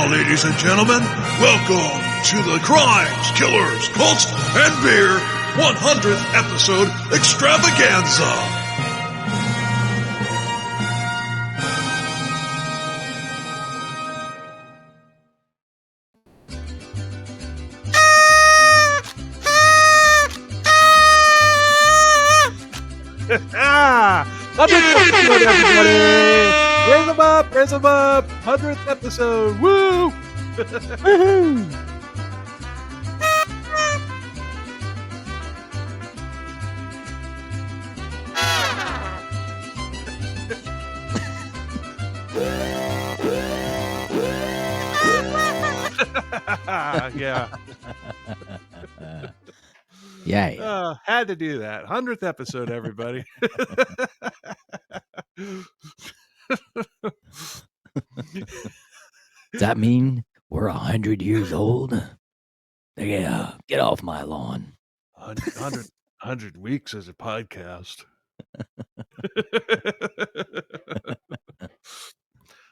Ladies and gentlemen, welcome to the Crimes, Killers, Cults, and Beer 100th episode extravaganza. Everybody! Raise them up! 100th episode! Woo! Woohoo! Yeah. Yeah. Had to do that. 100th episode, everybody. Does that mean we're 100 years old? Yeah, get off my lawn. 100 weeks as a podcast.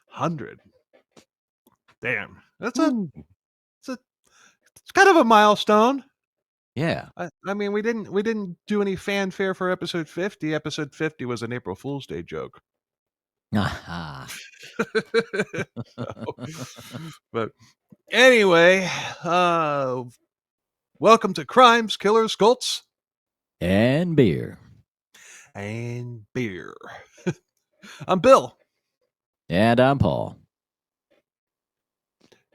100. Damn, it's kind of a milestone. Yeah. I mean, we didn't do any fanfare for episode 50. Episode 50 was an April Fool's Day joke. Aha. But anyway, welcome to Crimes, Killers, Cults, and Beer. And Beer. I'm Bill. And I'm Paul.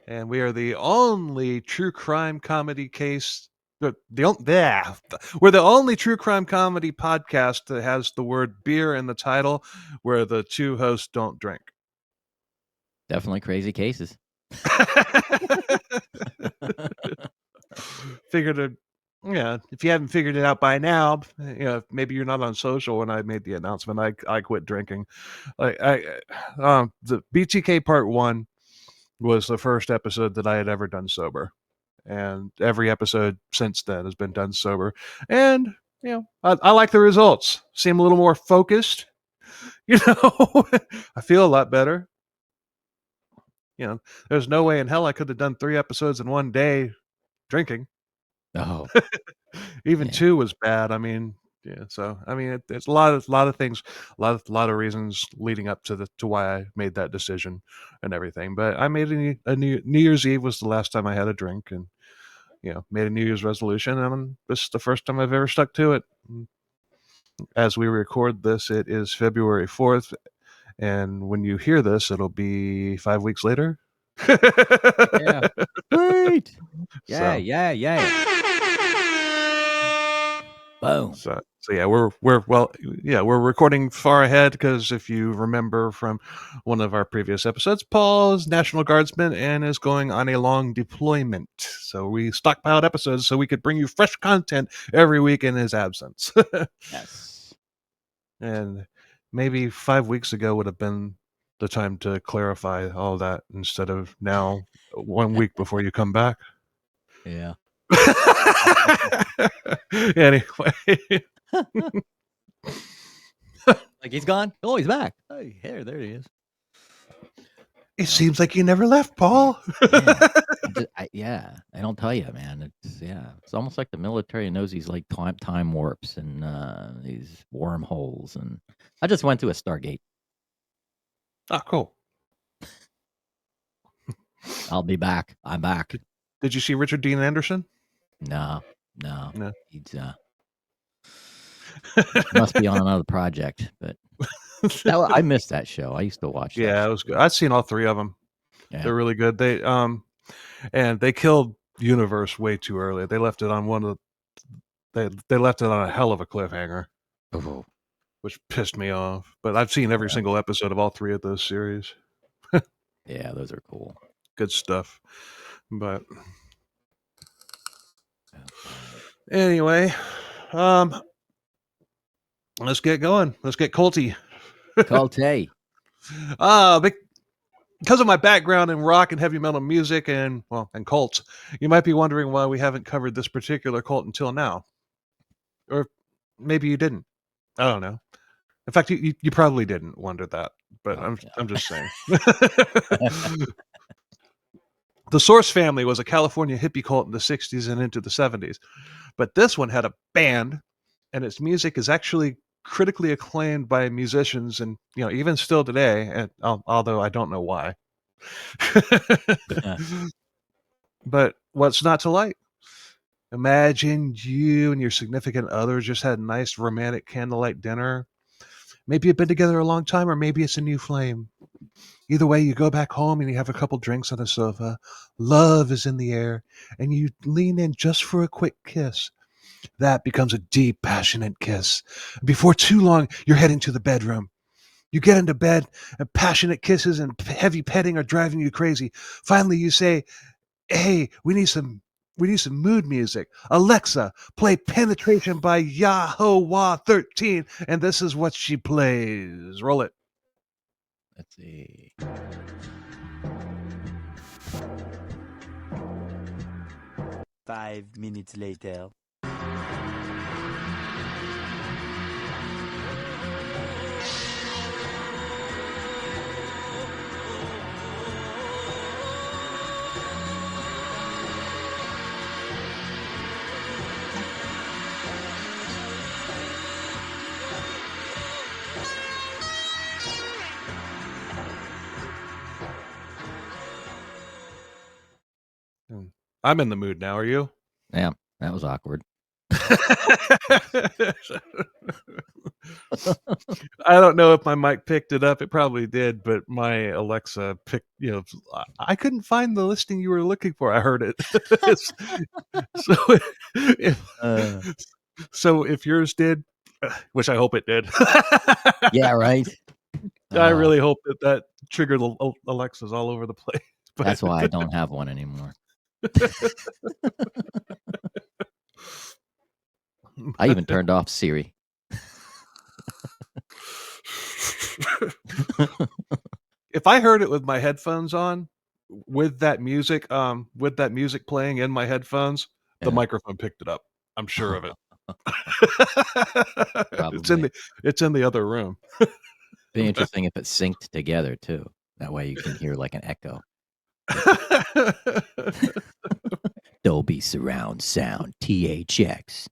And we are the only true crime comedy case. We're the only true crime comedy podcast that has the word beer in the title, where the two hosts don't drink. Definitely crazy cases. Figured if you haven't figured it out by now, maybe you're not on social when I made the announcement. I quit drinking. The BTK Part 1 was the first episode that I had ever done sober. And every episode since then has been done sober. And, I like the results. Seem a little more focused. I feel a lot better. There's no way in hell I could have done 3 episodes in one day drinking. Oh. Even 2 was bad. I mean, so I mean, it's a lot of things, a lot of reasons leading up to why I made that decision and everything. But I made a New Year's Eve was the last time I had a drink, and made a New Year's resolution, and this is the first time I've ever stuck to it. As we record this, it is February 4th, and when you hear this, it'll be 5 weeks later. Yeah. Great. Yeah. Boom. So yeah, we're recording far ahead, because if you remember from one of our previous episodes, Paul is National Guardsman and is going on a long deployment. So we stockpiled episodes so we could bring you fresh content every week in his absence. Yes. And maybe 5 weeks ago would have been the time to clarify all that, instead of now 1 week before you come back. Yeah. Anyway. Like he's gone? Oh, he's back. Oh, there he is. It seems like you never left, Paul. I don't tell you, man. It's almost like the military knows these like time warps and these wormholes. And I just went to a Stargate. Oh, cool. I'll be back. I'm back. Did you see Richard Dean Anderson? No. No. He's must be on another project, but I missed that show. I used to watch that. Yeah, show. it was good. I've seen all three of them. Yeah. They're really good. And they killed Universe way too early. They left it on they left it on a hell of a cliffhanger, which pissed me off. But I've seen every single episode of all three of those series. Yeah, those are cool. Good stuff. But anyway, let's get going. Let's get culty. Culte. Because of my background in rock and heavy metal music and cults, you might be wondering why we haven't covered this particular cult until now. Or maybe you didn't. I don't know. In fact, you probably didn't wonder that, but I'm just saying. The Source family was a California hippie cult in the 60s and into the 70s. But this one had a band, and its music is actually critically acclaimed by musicians, and even still today, and although I don't know why. But what's not to like? Imagine you and your significant other just had a nice romantic candlelight dinner. Maybe you've been together a long time, or maybe it's a new flame. Either way, you go back home and you have a couple drinks on the sofa. Love is in the air, and you lean in just for a quick kiss. That becomes a deep, passionate kiss. Before too long, you're heading to the bedroom. You get into bed, and passionate kisses and heavy petting are driving you crazy. Finally, you say, "Hey, we need some mood music. Alexa, play Penetration by Yahweh 13." And this is what she plays. Roll it. Let's see. Five minutes later. I'm in the mood now. Are you? Yeah, that was awkward. I don't know if my mic picked it up. It probably did, but my Alexa picked, I couldn't find the listing you were looking for. I heard it. So if yours did, which I hope it did. Yeah, right. I really hope that triggered Alexas all over the place. But that's why I don't have one anymore. I even turned off Siri. If I heard it with my headphones on, with that music playing in my headphones, the microphone picked it up. I'm sure of it. It's in the other room. Be interesting if it's synced together too. That way you can hear like an echo. Dolby surround sound, THX.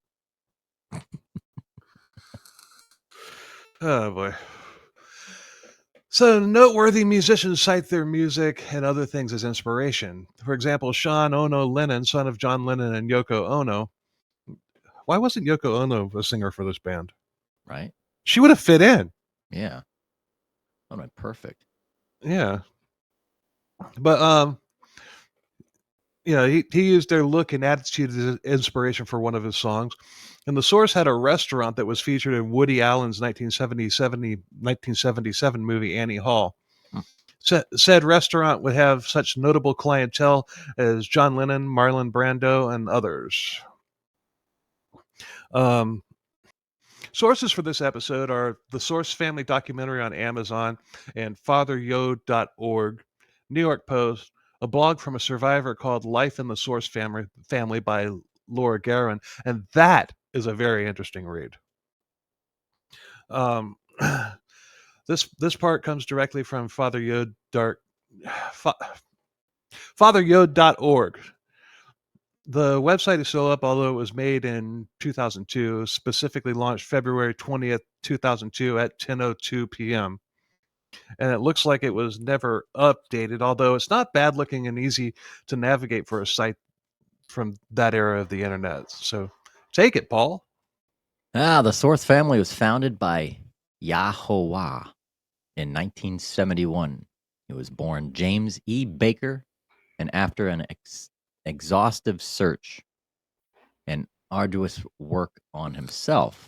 Oh boy. So noteworthy musicians cite their music and other things as inspiration. For example, Sean Ono Lennon, son of John Lennon and Yoko Ono. Why wasn't Yoko Ono a singer for this band? Right. She would have fit in. Yeah. Oh, my perfect. Yeah. But he used their look and attitude as inspiration for one of his songs. And the Source had a restaurant that was featured in Woody Allen's 1977 movie Annie Hall. Said restaurant would have such notable clientele as John Lennon, Marlon Brando, and others. Sources for this episode are the Source Family documentary on Amazon and FatherYod.org, New York Post, a blog from a survivor called Life in the Source Family by Laura Guerin, and that is a very interesting read. This part comes directly from FatherYod.org. The website is still up, although it was made in 2002, specifically launched February 20th, 2002 at 10:02 p.m. and it looks like it was never updated, although it's not bad looking and easy to navigate for a site from that era of the internet. So take it, Paul. The Source family was founded by Yahweh in 1971. He was born James E. Baker, and after an exhaustive search and arduous work on himself,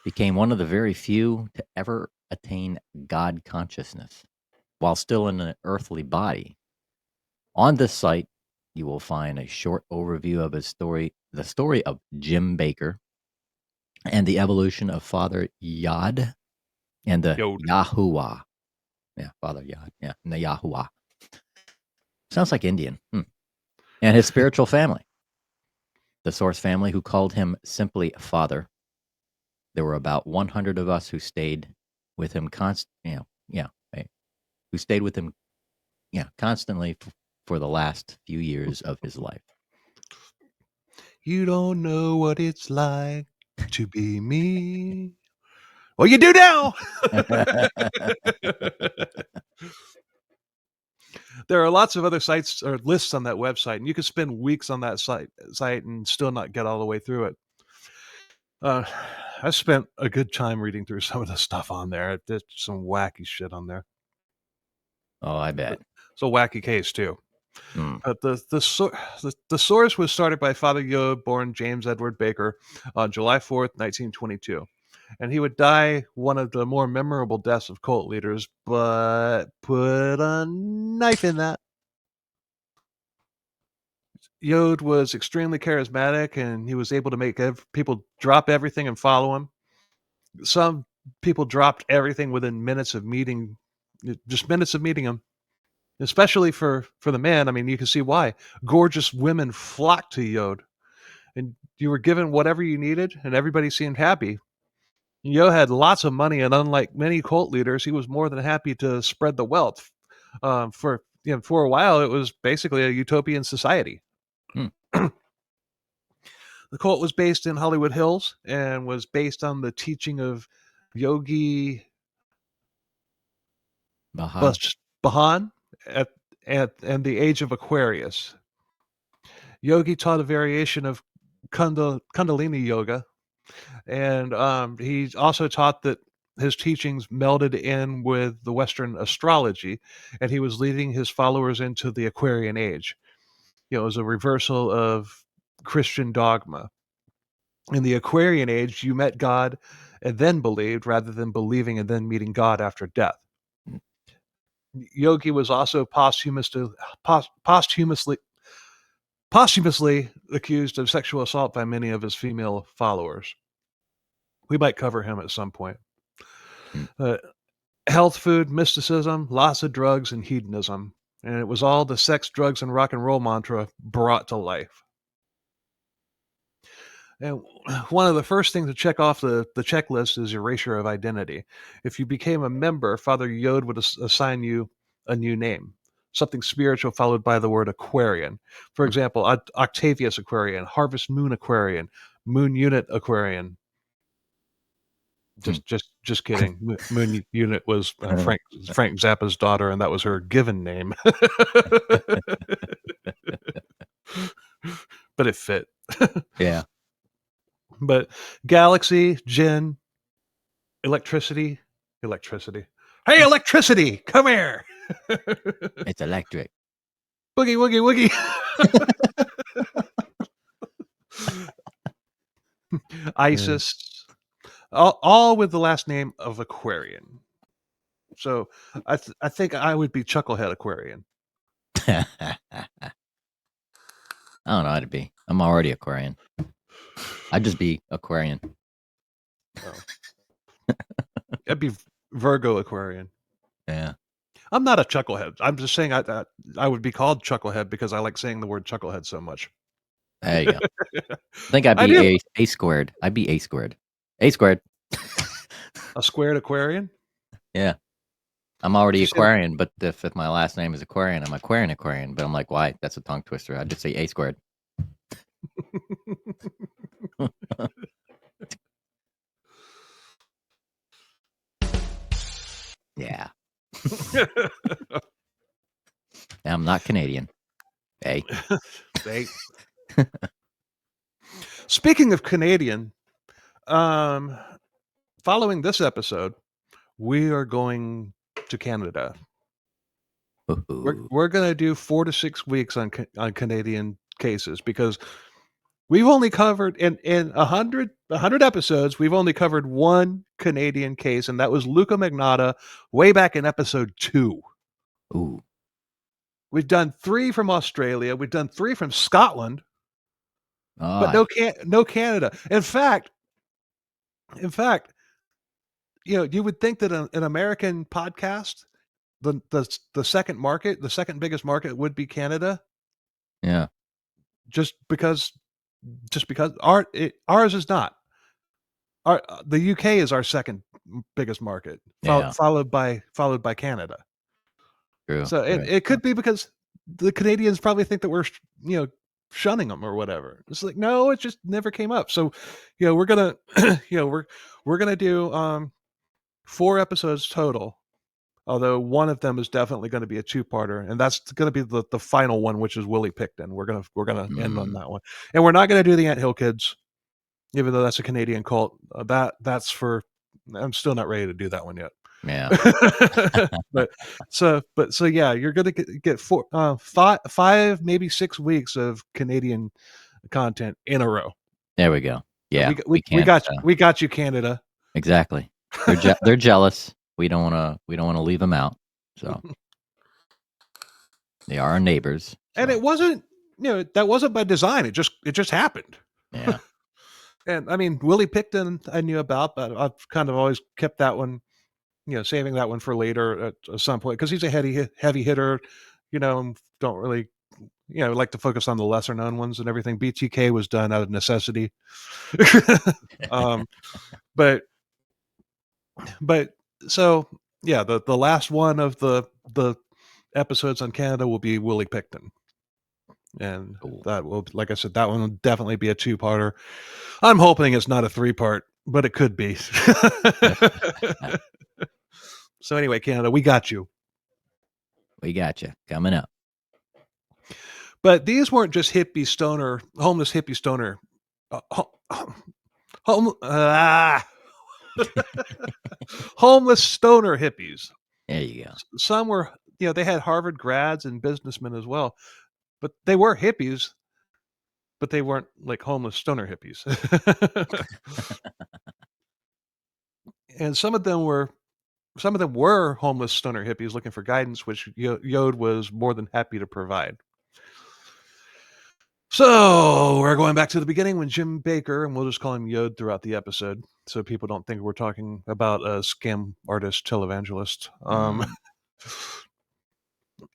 became one of the very few to ever attain God consciousness while still in an earthly body. On this site, you will find a short overview of his story, the story of Jim Baker, and the evolution of Father Yod and the Yod. Yahuwah. Yeah, Father Yod. Yeah, and the Yahuwah. Sounds like Indian. And his spiritual family, the Source family, who called him simply Father. There were about 100 of us who stayed with him who stayed with him, constantly for the last few years of his life. You don't know what it's like to be me. Well, you do now. There are lots of other sites or lists on that website, and you could spend weeks on that site and still not get all the way through it. I spent a good time reading through some of the stuff on there. There's some wacky shit on there. Oh, I bet. It's a wacky case too. Mm. But the source was started by Father Yod, born James Edward Baker, on July 4th, 1922. And he would die one of the more memorable deaths of cult leaders, but put a knife in that. Yod was extremely charismatic, and he was able to make people drop everything and follow him. Some people dropped everything within minutes of meeting him. Especially for the man. I mean, you can see why. Gorgeous women flocked to Yod, and you were given whatever you needed, and everybody seemed happy. Yod had lots of money, and unlike many cult leaders, he was more than happy to spread the wealth. For a while, it was basically a utopian society. The cult was based in Hollywood Hills and was based on the teaching of Yogi Bahan and the Age of Aquarius. Yogi taught a variation of Kundalini yoga, and he also taught that his teachings melded in with the Western astrology, and he was leading his followers into the Aquarian age. It was a reversal of Christian dogma. In the Aquarian age, you met God and then believed, rather than believing and then meeting God after death. Yogi was also posthumously accused of sexual assault by many of his female followers. We might cover him at some point. Health food, mysticism, lots of drugs, and hedonism. And it was all the sex, drugs, and rock and roll mantra brought to life. And one of the first things to check off the checklist is erasure of identity. If you became a member, Father Yod would assign you a new name, something spiritual followed by the word Aquarian. For example, Octavius Aquarian, Harvest Moon Aquarian, Moon Unit Aquarian. Just kidding. Moon Unit was Frank Zappa's daughter, and that was her given name. But it fit. Yeah. But Galaxy, Jinn, electricity. Hey, electricity, come here. It's electric. Boogie, woogie, woogie. Isis, all with the last name of Aquarian. So I think I would be Chucklehead Aquarian. I don't know how to be. I'm already Aquarian. I'd just be Aquarian. Oh. I'd be Virgo Aquarian. Yeah. I'm not a chucklehead. I'm just saying I would be called Chucklehead because I like saying the word chucklehead so much. There you go. I think I'd be A squared. I'd be A squared. A squared. A squared Aquarian? Yeah. I'm already Aquarian, but if my last name is Aquarian, I'm Aquarian. But I'm like, why? That's a tongue twister. I'd just say A squared. Yeah. I'm not Canadian. Hey. Speaking of Canadian, following this episode, we are going to Canada. We're going to do 4 to 6 weeks on Canadian cases because we've only covered in 100 episodes. We've only covered one Canadian case, and that was Luca Magnotta way back in episode 2. Ooh. We've done 3 from Australia. We've done 3 from Scotland, but no Canada. In fact, you would think that an American podcast, the second market, the second biggest market would be Canada. Yeah. Just because ours is not. The UK is our second biggest market, followed by Canada. True. So it could be because the Canadians probably think that we're shunning them or whatever. It's like, no, it just never came up. So we're gonna we're gonna do 4 episodes total, although one of them is definitely going to be a 2-parter, and that's going to be the final one, which is Willie Picton. We're gonna end on that one, and we're not going to do the Anthill Kids, even though that's a Canadian cult. That's for, I'm still not ready to do that one yet. Yeah. but yeah, you're gonna get 5, maybe 6 weeks of Canadian content in a row. There we go. Yeah, we got you, Canada. Exactly. They're jealous. We don't want to leave them out. So they are our neighbors. So. And it wasn't, that wasn't by design. It just happened. Yeah. And I mean, Willie Picton I knew about, but I've kind of always kept that one, saving that one for later at some point, because he's a heavy hitter. Don't really, like to focus on the lesser known ones and everything. BTK was done out of necessity. But so yeah, the last one of the episodes on Canada will be Willie Picton, and that will, like I said, that one will definitely be a 2-parter. I'm hoping it's not a 3-part, but it could be. So anyway, Canada, we got you. We got you coming up. But these weren't just homeless hippie stoner, homeless stoner hippies. There you go. Some were, they had Harvard grads and businessmen as well, but they were hippies, but they weren't like homeless stoner hippies. And some of them were homeless stoner hippies looking for guidance, which Yod was more than happy to provide. So we're going back to the beginning when Jim Baker, and we'll just call him Yod throughout the episode, so people don't think we're talking about a scam artist televangelist.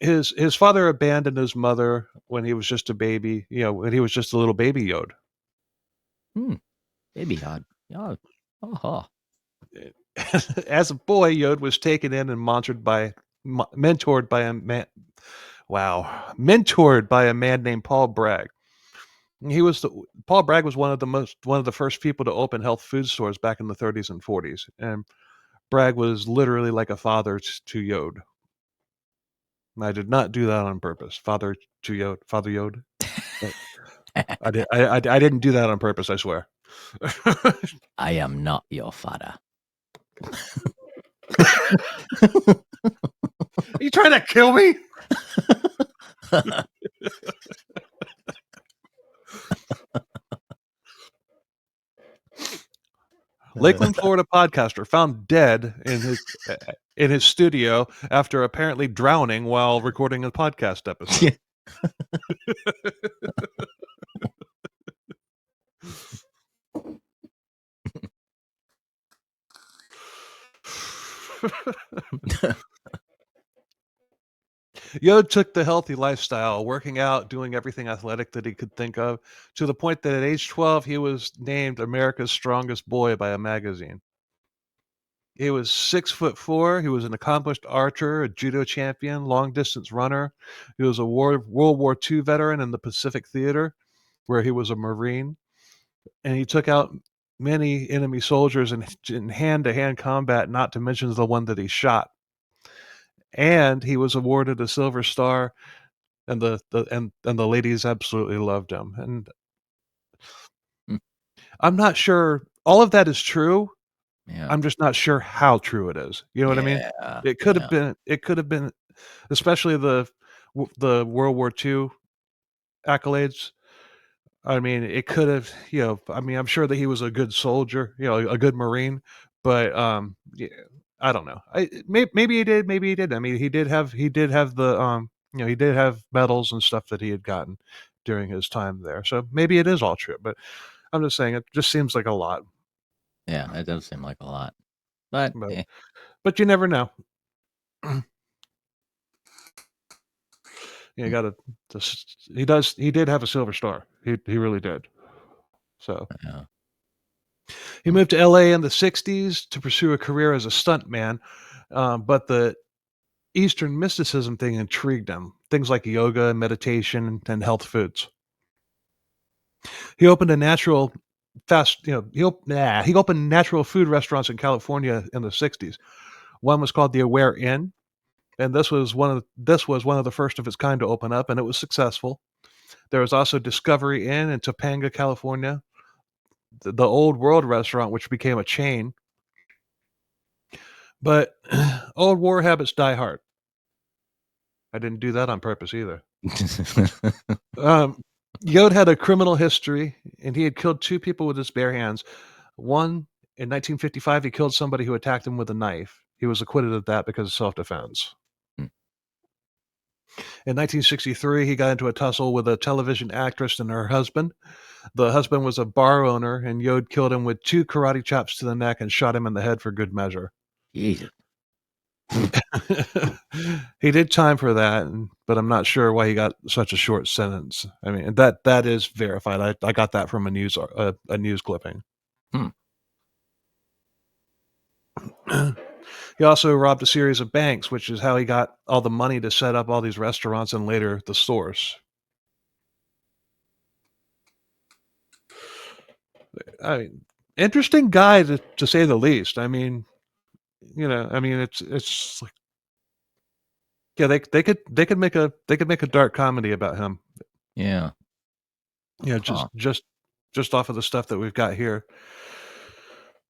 His father abandoned his mother when he was just a baby. When he was just a little baby Yod. Baby Yod. Oh. As a boy, Yod was taken in and mentored by a man named Paul Bragg. Paul Bragg was one of the first people to open health food stores back in the 30s and 40s, and Bragg was literally like a father to Yod. And I did not do that on purpose. Father Yod. I didn't do that on purpose, I swear. I am not your father. Are you trying to kill me? Lakeland, Florida podcaster found dead in his studio after apparently drowning while recording a podcast episode. Yod took the healthy lifestyle, working out, doing everything athletic that he could think of, to the point that at age 12, he was named America's strongest boy by a magazine. He was 6'4". He was an accomplished archer, a judo champion, long-distance runner. He was a World War II veteran in the Pacific Theater, where he was a Marine. And he took out many enemy soldiers in hand-to-hand combat, not to mention the one that he shot and he was awarded a Silver Star, and the ladies absolutely loved him. And Hmm. I'm not sure all of that is true. Yeah. I'm just not sure how true it is. You know what I mean? Yeah. It could have Yeah. been. It could have been, especially the World War II accolades. I mean, it could have. I mean, I'm sure that he was a good soldier. A good Marine. But yeah, I don't know. Maybe he did. Maybe he didn't. I mean, he did have. The he did have medals and stuff that he had gotten during his time there. So maybe it is all true. But I'm just saying, it just seems like a lot. Yeah, it does seem like a lot. But But you never know. You got to. He does. He did have a Silver Star. He really did. So yeah. he moved to L.A. in the '60s to pursue a career as a stuntman, but the Eastern mysticism thing intrigued him. Things like yoga, meditation, and health foods. He opened a natural fast. He opened natural food restaurants in California in the '60s. One was called the Aware Inn, and this was one of the first of its kind to open up, and it was successful. There was also Discovery Inn in Topanga, California, the Old World restaurant, which became a chain. But old war habits die hard. I didn't do that on purpose either. Yod had a criminal history, and he had killed 2 people with his bare hands. One, in 1955, he killed somebody who attacked him with a knife. He was acquitted of that because of self-defense. In 1963, he got into a tussle with a television actress and her husband. The husband was a bar owner, and Yod killed him with 2 karate chops to the neck and shot him in the head for good measure. Jesus. He did time for that, but I'm not sure why he got such a short sentence. I mean, that is verified. I got that from a news clipping. He also robbed a series of banks, which is how he got all the money to set up all these restaurants and later the stores. I mean, interesting guy to say the least. I mean, it's like, yeah, they could make a dark comedy about him. Yeah. Yeah, just off of the stuff that we've got here.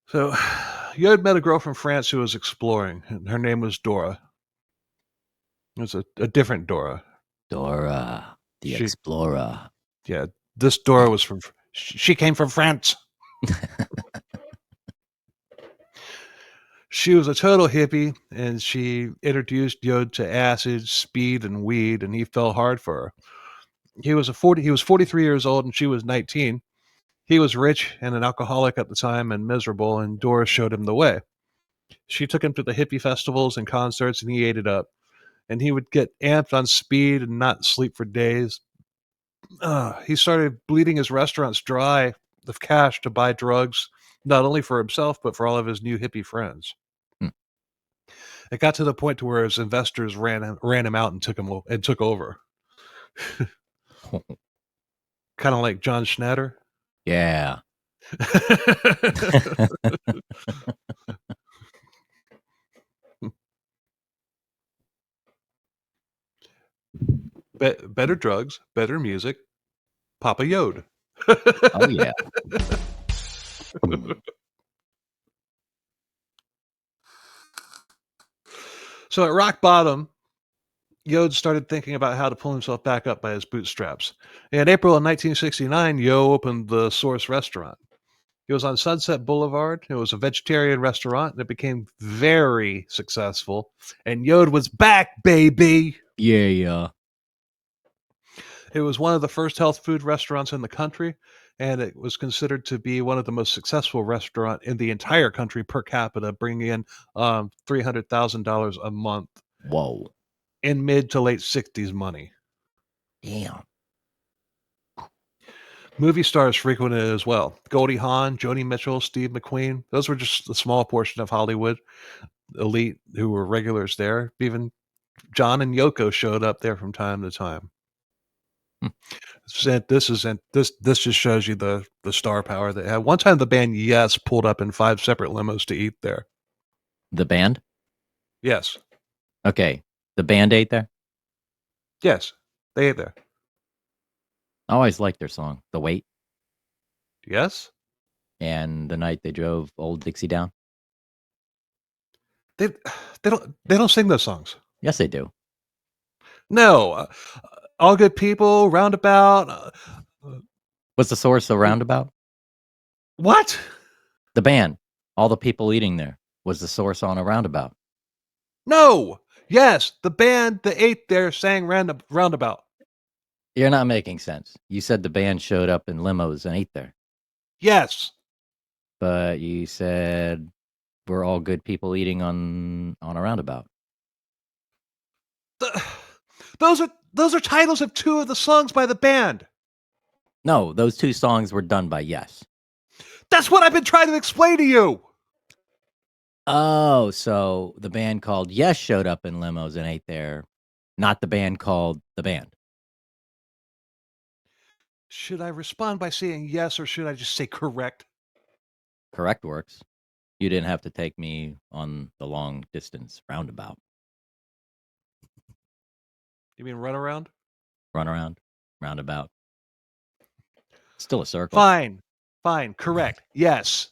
So, Yod met a girl from France who was exploring, and her name was Dora. It was a different Dora. Dora, the explorer. Yeah, this Dora was she came from France. She was a total hippie, and she introduced Yod to acid, speed, and weed, and he fell hard for her. He was 43 years old, and she was 19. He was rich and an alcoholic at the time and miserable, and Dora showed him the way. She took him to the hippie festivals and concerts, and he ate it up. And he would get amped on speed and not sleep for days. He started bleeding his restaurants dry of cash to buy drugs, not only for himself, but for all of his new hippie friends. It got to the point to where his investors ran him out and took over. Kind of like John Schnatter. Yeah. Better drugs, better music, Papa Yod. Oh yeah. So at rock bottom, Yod started thinking about how to pull himself back up by his bootstraps. In April of 1969, Yo opened the Source restaurant. It was on Sunset Boulevard. It was a vegetarian restaurant, and it became very successful. And Yod was back, baby! Yeah. It was one of the first health food restaurants in the country, and it was considered to be one of the most successful restaurant in the entire country per capita, bringing in $300,000 a month. Whoa. In mid to late 60s money. Damn. Movie stars frequented it as well. Goldie Hawn, Joni Mitchell, Steve McQueen. Those were just a small portion of Hollywood elite who were regulars there. Even John and Yoko showed up there from time to time. This just shows you the star power they had. One time the band Yes pulled up in 5 separate limos to eat there. The band? Yes. Okay. The band ate there? Yes, they ate there. I always liked their song, The Wait, Yes, and The Night They Drove Old Dixie Down. they they don't sing those songs. Yes, they do. No, All Good People, Roundabout. What's the source of Roundabout? What? The band. All the people eating there was the source on a roundabout. No. Yes, the band that ate there sang Roundabout. You're not making sense. You said the band showed up in limos and ate there, Yes. but you said we're all good people eating on a roundabout. Those are titles of two of the songs by the band. No, those two songs were done by Yes. That's what I've been trying to explain to you. Oh, so the band called Yes showed up in limos and ate there, not the band called The Band. Should I respond by saying yes, or should I just say correct? Correct works. You didn't have to take me on the long distance roundabout. You mean run around? Run around, roundabout. Still a circle. Fine, correct. Yes.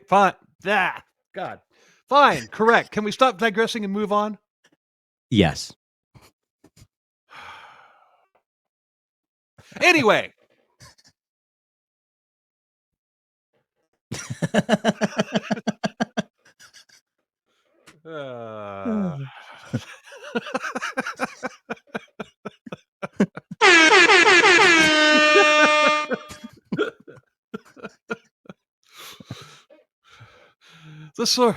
Fine. Ah, God. Fine, correct. Can we stop digressing and move on? Yes. Anyway. The sort.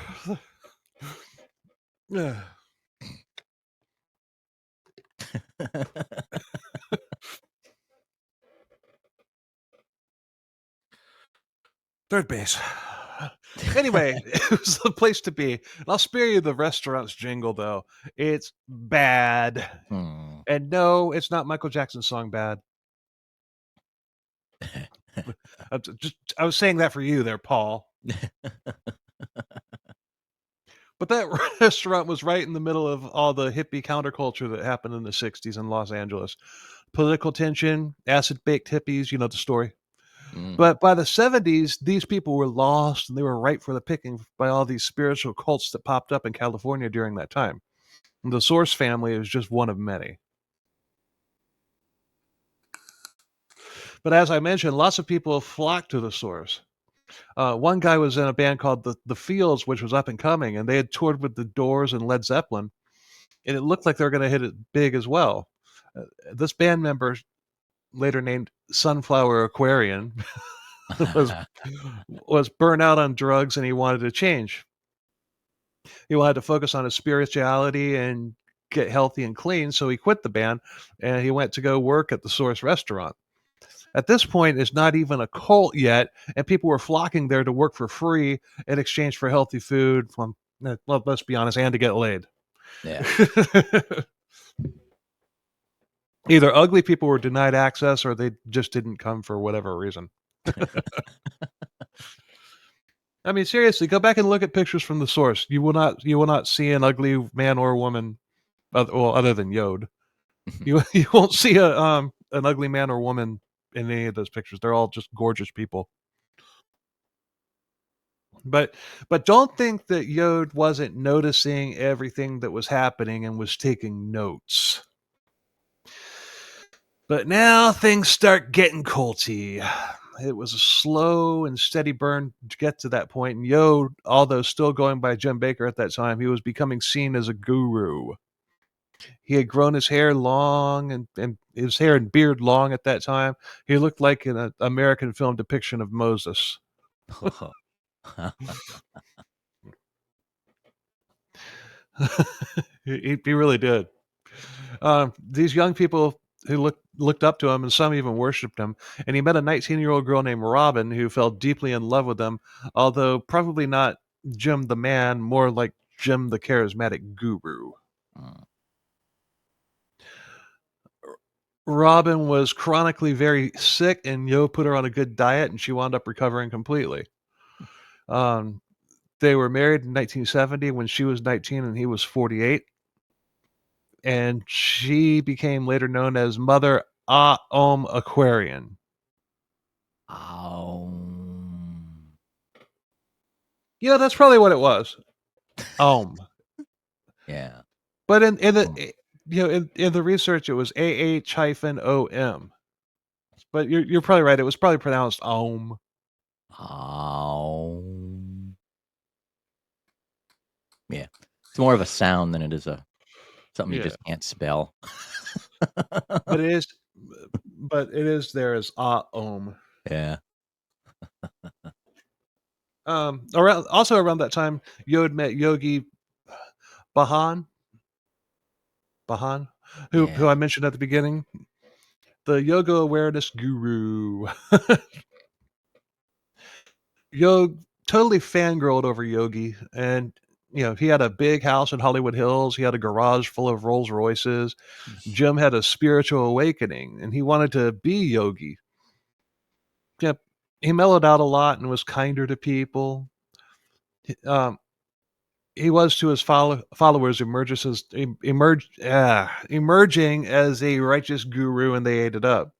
Third base. Anyway, it was the place to be. And I'll spare you the restaurant's jingle, though. It's bad. And no, it's not Michael Jackson's song Bad. I was saying that for you there, Paul. But that restaurant was right in the middle of all the hippie counterculture that happened in the 60s in Los Angeles. Political tension, acid-baked hippies, you know the story. But by the 70s, these people were lost and they were ripe for the picking by all these spiritual cults that popped up in California during that time. And the Source family is just one of many. But as I mentioned, lots of people flocked to the Source. One guy was in a band called the Fields, which was up and coming, and they had toured with the Doors and Led Zeppelin, and it looked like they were going to hit it big as well. This band member, later named Sunflower Aquarian, was burnt out on drugs, and he wanted to change. He wanted to focus on his spirituality and get healthy and clean, so he quit the band, and he went to go work at the Source restaurant. At this point, it's not even a cult yet, and people were flocking there to work for free in exchange for healthy food, well, let's be honest, and to get laid. Yeah. Either ugly people were denied access or they just didn't come for whatever reason. I mean, seriously, go back and look at pictures from the Source. You will not see an ugly man or woman, other than Yod. You won't see an ugly man or woman in any of those pictures. They're all just gorgeous people. But don't think that Yod wasn't noticing everything that was happening and was taking notes. But now things start getting culty. It was a slow and steady burn to get to that point. And Yod, although still going by Jim Baker at that time, he was becoming seen as a guru. He had grown his hair long and his hair and beard long at that time. He looked like an American film depiction of Moses. He really did. These young people who looked up to him, and some even worshipped him. And he met a 19-year-old girl named Robin who fell deeply in love with him, although probably not Jim the man, more like Jim the charismatic guru. Robin was chronically very sick, and Yo put her on a good diet, and she wound up recovering completely. They were married in 1970 when she was 19 and he was 48. and she became later known as Mother Aquarian. Yeah, that's probably what it was. Yeah. But in the in the research, it was AH-OM. But you're probably right. It was probably pronounced Om. Yeah. It's more of a sound than it is something you Yeah. just can't spell. But it is there as Om. Yeah. Around that time, Yod met Yogi Bahan, who I mentioned at the beginning, the yoga awareness guru. Yog totally fangirled over Yogi, and he had a big house in Hollywood Hills. He had a garage full of Rolls Royces. Jim had a spiritual awakening, and he wanted to be Yogi. Yep, he mellowed out a lot and was kinder to people. He was to his followers emerging as a righteous guru, and they ate it up.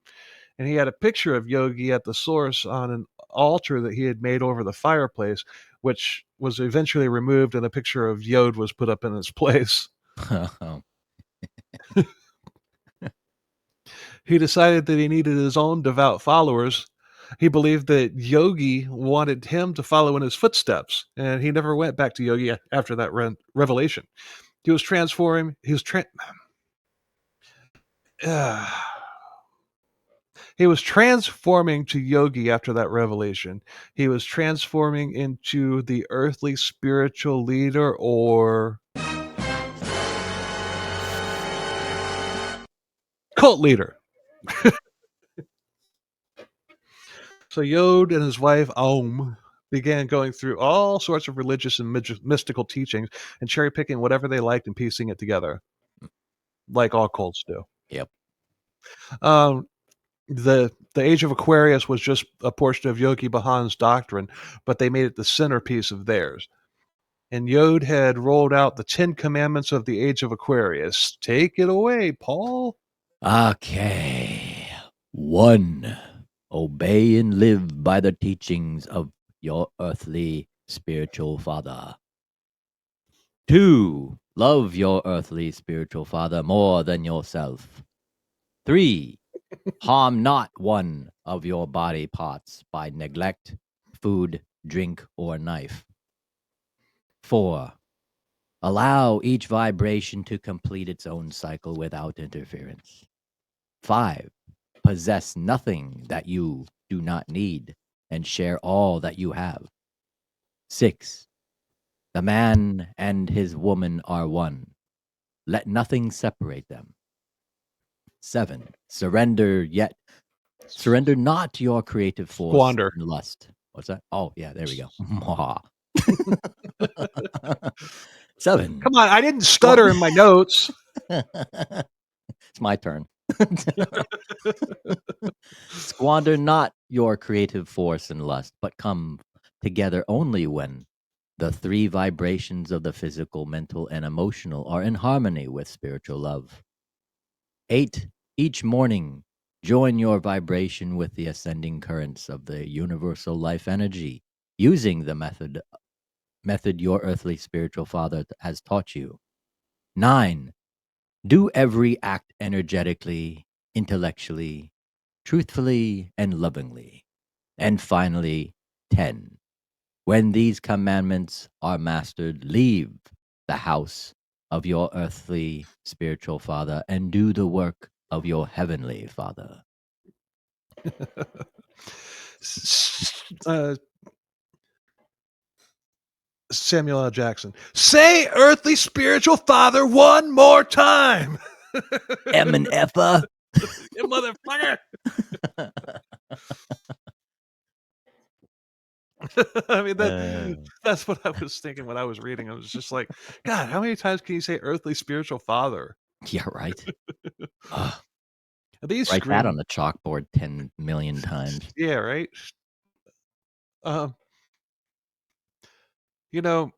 And he had a picture of Yogi at the source on an altar that he had made over the fireplace, which was eventually removed, and a picture of Yod was put up in its place. He decided that he needed his own devout followers. He believed that Yogi wanted him to follow in his footsteps, and he never went back to Yogi after that revelation. He was transforming. He was transforming to Yogi after that revelation. He was transforming into the earthly spiritual leader, or cult leader. So Yod and his wife Om began going through all sorts of religious and mystical teachings and cherry picking whatever they liked and piecing it together, like all cults do. Yep. The Age of Aquarius was just a portion of Yogi Bhajan's doctrine, but they made it the centerpiece of theirs. And Yod had rolled out the 10 Commandments of the Age of Aquarius. Take it away, Paul. Okay. 1. Obey and live by the teachings of your earthly spiritual father. 2. Love your earthly spiritual father more than yourself. 3. Harm not one of your body parts by neglect, food, drink, or knife. 4. Allow each vibration to complete its own cycle without interference. 5. Possess nothing that you do not need and share all that you have. 6. The man and his woman are one. Let nothing separate them. 7. Surrender not your creative force Squander. and lust. What's that? Oh, yeah, there we go. 7. Come on, I didn't stutter in my notes. It's my turn. Squander not your creative force and lust, but come together only when the 3 vibrations of the physical, mental, and emotional are in harmony with spiritual love. 8. Each morning, join your vibration with the ascending currents of the universal life energy, using the method your earthly spiritual father has taught you. 9. Do every act energetically, intellectually, truthfully, and lovingly. And finally, 10. When these commandments are mastered, leave the house of your earthly spiritual father and do the work of your heavenly father. Samuel L. Jackson. Say earthly spiritual father one more time. M and F-a. You motherfucker. I mean, that's what I was thinking when I was reading. I was just like, God, how many times can you say earthly spiritual father? Yeah, right. These Write that on the chalkboard 10 million times. Yeah, right. You know,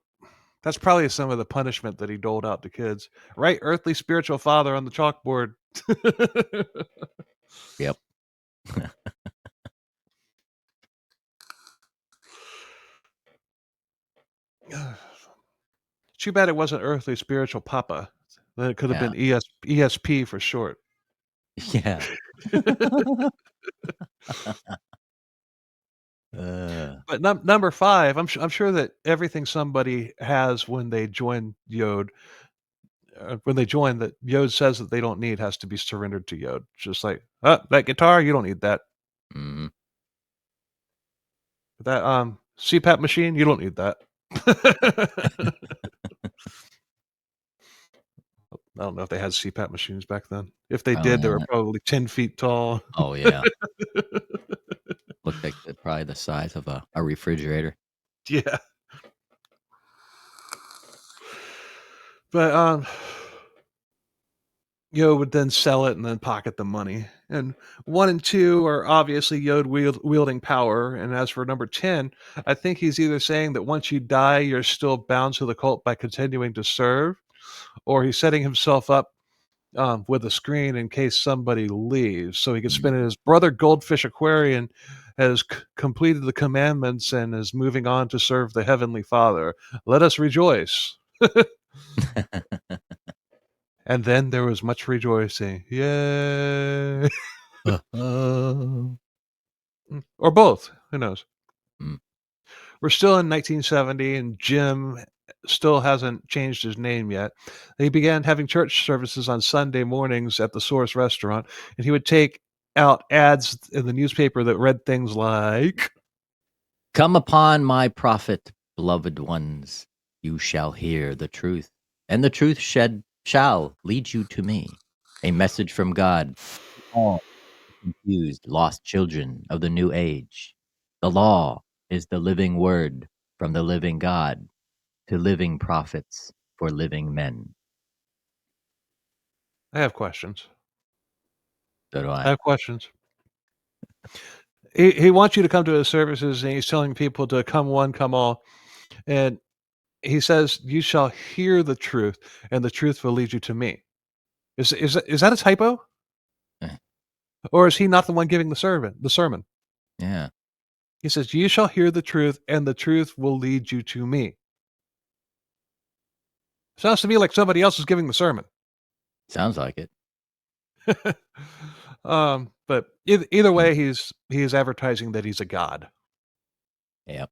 That's probably some of the punishment that he doled out to kids. Right, earthly spiritual father on the chalkboard. Yep. Too bad it wasn't earthly spiritual papa. Then it could have Yeah. been ESP for short. Yeah. Uh, But number 5, I'm sure that everything somebody has when they join Yod, when they join that Yod says that they don't need has to be surrendered to Yod. Just like, that guitar, you don't need that. mm, That CPAP machine, you don't need that. I don't know if they had CPAP machines back then. If they did, they were not. probably 10 feet tall. Oh yeah. Looked like probably the size of a refrigerator. Yeah. But Yod would then sell it and then pocket the money. And 1 and 2 are obviously Yod wielding power. And as for number 10, I think he's either saying that once you die, you're still bound to the cult by continuing to serve, or he's setting himself up with a screen in case somebody leaves, so he can spin it. His brother Goldfish Aquarian has completed the commandments and is moving on to serve the Heavenly Father. Let us rejoice. And then there was much rejoicing. Yay! Or both. Who knows? Mm. We're still in 1970, and Jim still hasn't changed his name yet. He began having church services on Sunday mornings at the Source restaurant, and he would take out ads in the newspaper that read things like, Come upon my prophet, beloved ones, you shall hear the truth, and the truth shall lead you to me. A message from God. All confused, lost children of the new age. The law is the living word from the living God to living prophets for living men. I have questions. So do I I. have questions. He wants you to come to his services, and he's telling people to come one, come all. And he says, you shall hear the truth, and the truth will lead you to me. Is that a typo? Eh, Or is he not the one giving the sermon? Yeah. He says, you shall hear the truth, and the truth will lead you to me. Sounds to me like somebody else is giving the sermon. Sounds like it. But either way, he's advertising that he's a god. Yep.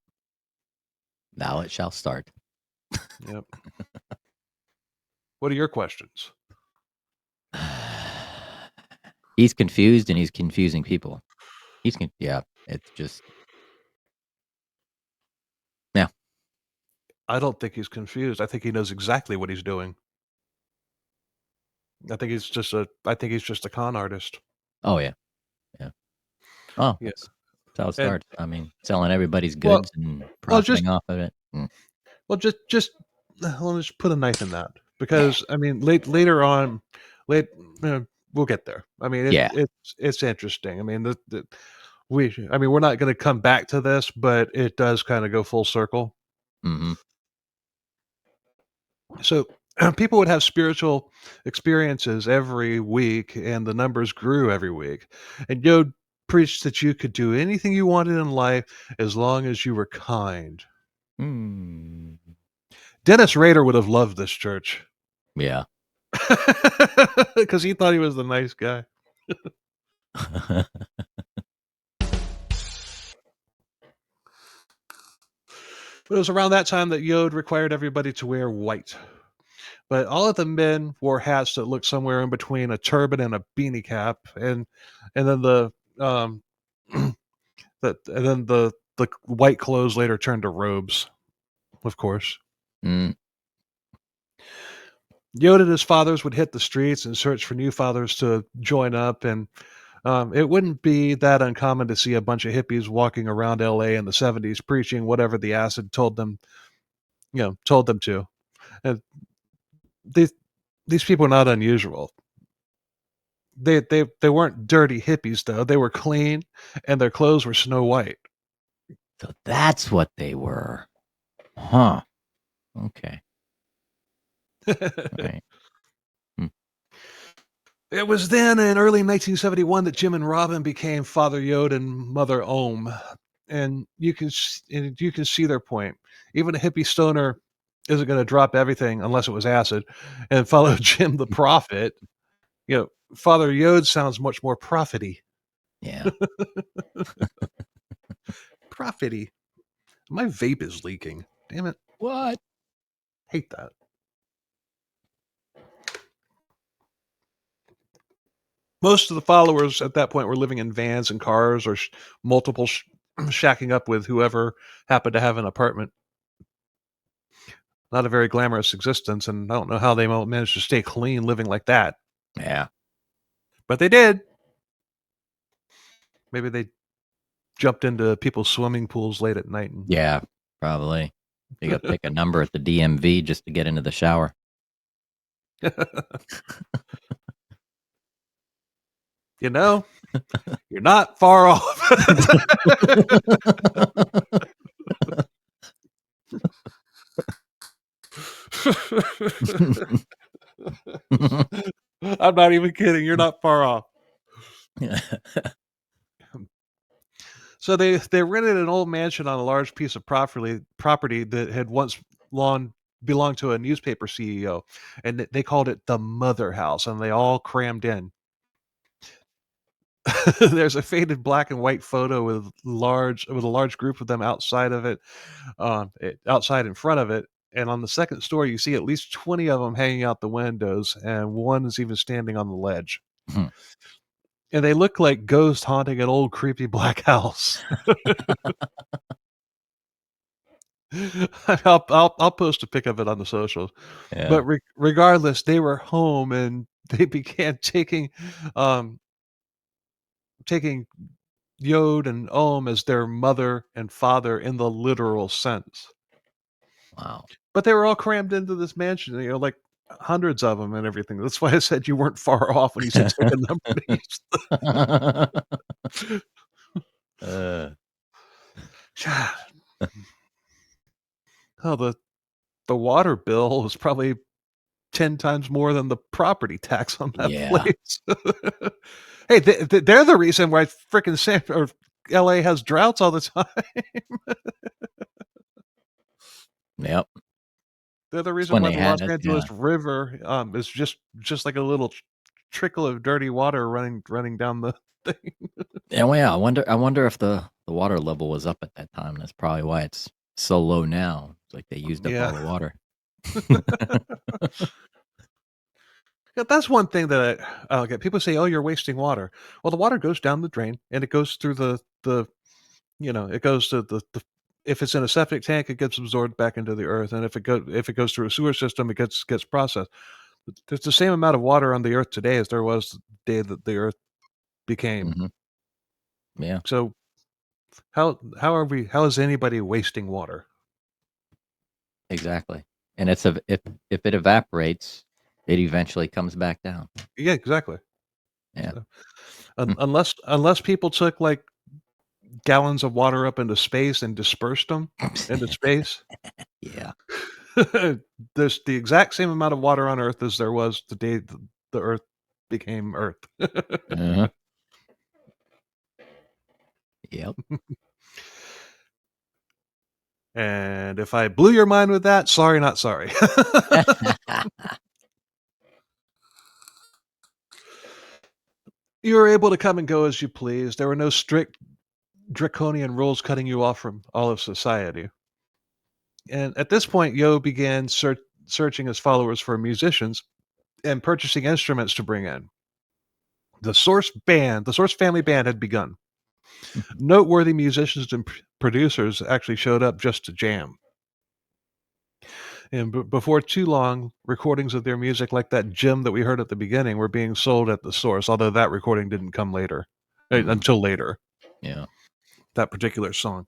Now it shall start. Yep. What are your questions? He's confused and he's confusing people. Yeah, it's just, yeah. I don't think he's confused. I think he knows exactly what he's doing. I think he's just a con artist. Oh, yeah. Yeah. Oh, Yeah. that's how it And starts. I mean, selling everybody's well, goods and well, just profiting off of it. Mm. well, just let me just put a knife in that, because I mean, later on, late we'll get there. I mean, Yeah. it's interesting. I mean, we're not going to come back to this, but it does kind of go full circle. Hmm. So people would have spiritual experiences every week, and the numbers grew every week. And Yod preached that you could do anything you wanted in life as long as you were kind. Mm. Dennis Rader would have loved this church Yeah. because he thought he was the nice guy. But it was around that time that Yod required everybody to wear white. But all of the men wore hats that looked somewhere in between a turban and a beanie cap, and then um, the white clothes later turned to robes, of course. Mm. Yod and his fathers would hit the streets and search for new fathers to join up, and it wouldn't be that uncommon to see a bunch of hippies walking around LA in the 70s preaching whatever the acid told them to. And these people are not unusual. They weren't dirty hippies though. They were clean, and their clothes were snow white. So that's what they were. Huh. Okay. Right. It was then in early 1971 that Jim and Robin became Father Yod and Mother Ohm, and you can see their point. Even a hippie stoner isn't going to drop everything unless it was acid and follow Jim the prophet. Father Yod sounds much more profity. Yeah. Profity. My vape is leaking. Damn it. What? Hate that. Most of the followers at that point were living in vans and cars or multiple shacking up with whoever happened to have an apartment. Not a very glamorous existence, and I don't know how they managed to stay clean living like that. Yeah. But they did. Maybe they jumped into people's swimming pools late at night. Yeah, probably. You got to pick a number at the DMV just to get into the shower. You're not far off. I'm not even kidding. You're not far off. So they rented an old mansion on a large piece of property that had once belonged to a newspaper CEO, and they called it the Mother House, and they all crammed in. There's a faded black and white photo with a large group of them outside of it, outside in front of it. And on the second story, you see at least 20 of them hanging out the windows, and one is even standing on the ledge. And they look like ghosts haunting an old creepy black house. I'll post a pic of it on the socials. Yeah. But regardless, they were home and they began taking Yod and Ohm as their mother and father in the literal sense. Wow. But they were all crammed into this mansion, like hundreds of them and everything. That's why I said you weren't far off when you said take a number to Oh, the water bill was probably 10 times more than the property tax on that place. Hey, they're the reason why frickin' LA has droughts all the time. Yep. They're the reason when why they the had Los it, Angeles yeah. River is just like a little trickle of dirty water running down the thing. And well, yeah, I wonder if the water level was up at that time. That's probably why it's so low now. It's like they used up all the water. Yeah, that's one thing that I get. People say, "Oh, you're wasting water." Well, the water goes down the drain and it goes through it goes to the if it's in a septic tank, it gets absorbed back into the earth, and if it goes through a sewer system, it gets processed. There's the same amount of water on the earth today as there was the day that the earth became. Yeah. So how is anybody wasting water? Exactly. And if it evaporates, it eventually comes back down. Yeah, exactly. Yeah. So, unless people took like gallons of water up into space and dispersed them into space. Yeah. There's the exact same amount of water on Earth as there was the day the Earth became Earth. Uh-huh. Yep. And if I blew your mind with that, sorry, not sorry. You were able to come and go as you pleased. There were no strict draconian rules cutting you off from all of society. And at this point, Yo began searching his followers for musicians and purchasing instruments to bring in. The Source Family Band had begun. Noteworthy musicians and producers actually showed up just to jam. And before too long, recordings of their music, like that gem that we heard at the beginning, were being sold at the Source, although that recording didn't come until later. Yeah. That particular song.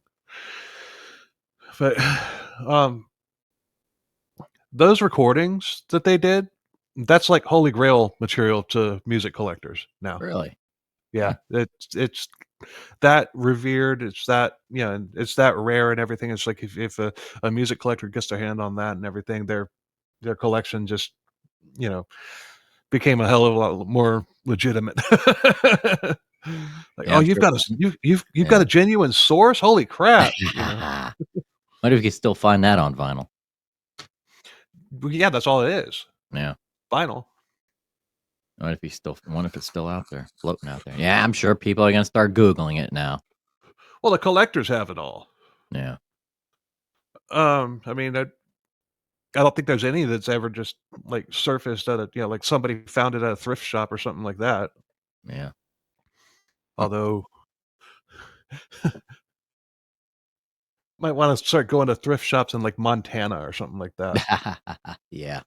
But those recordings that they did, that's like holy grail material to music collectors now. Really? Yeah, it's that revered. It's that, and it's that rare and everything. It's like if a music collector gets their hand on that and everything, their collection just, you know, became a hell of a lot more legitimate. Like, Yeah, oh, I'm you've sure. got you've got Yeah. a genuine source. Holy crap! What if you could still find that on vinyl? Well, yeah, that's all it is. Yeah. Vinyl. What if it's still out there, floating out there? Yeah, I'm sure people are gonna start Googling it now. Well, the collectors have it all. Yeah. I mean, I don't think there's any that's ever just like surfaced at like somebody found it at a thrift shop or something like that. Yeah. Although, might want to start going to thrift shops in like Montana or something like that. Yeah.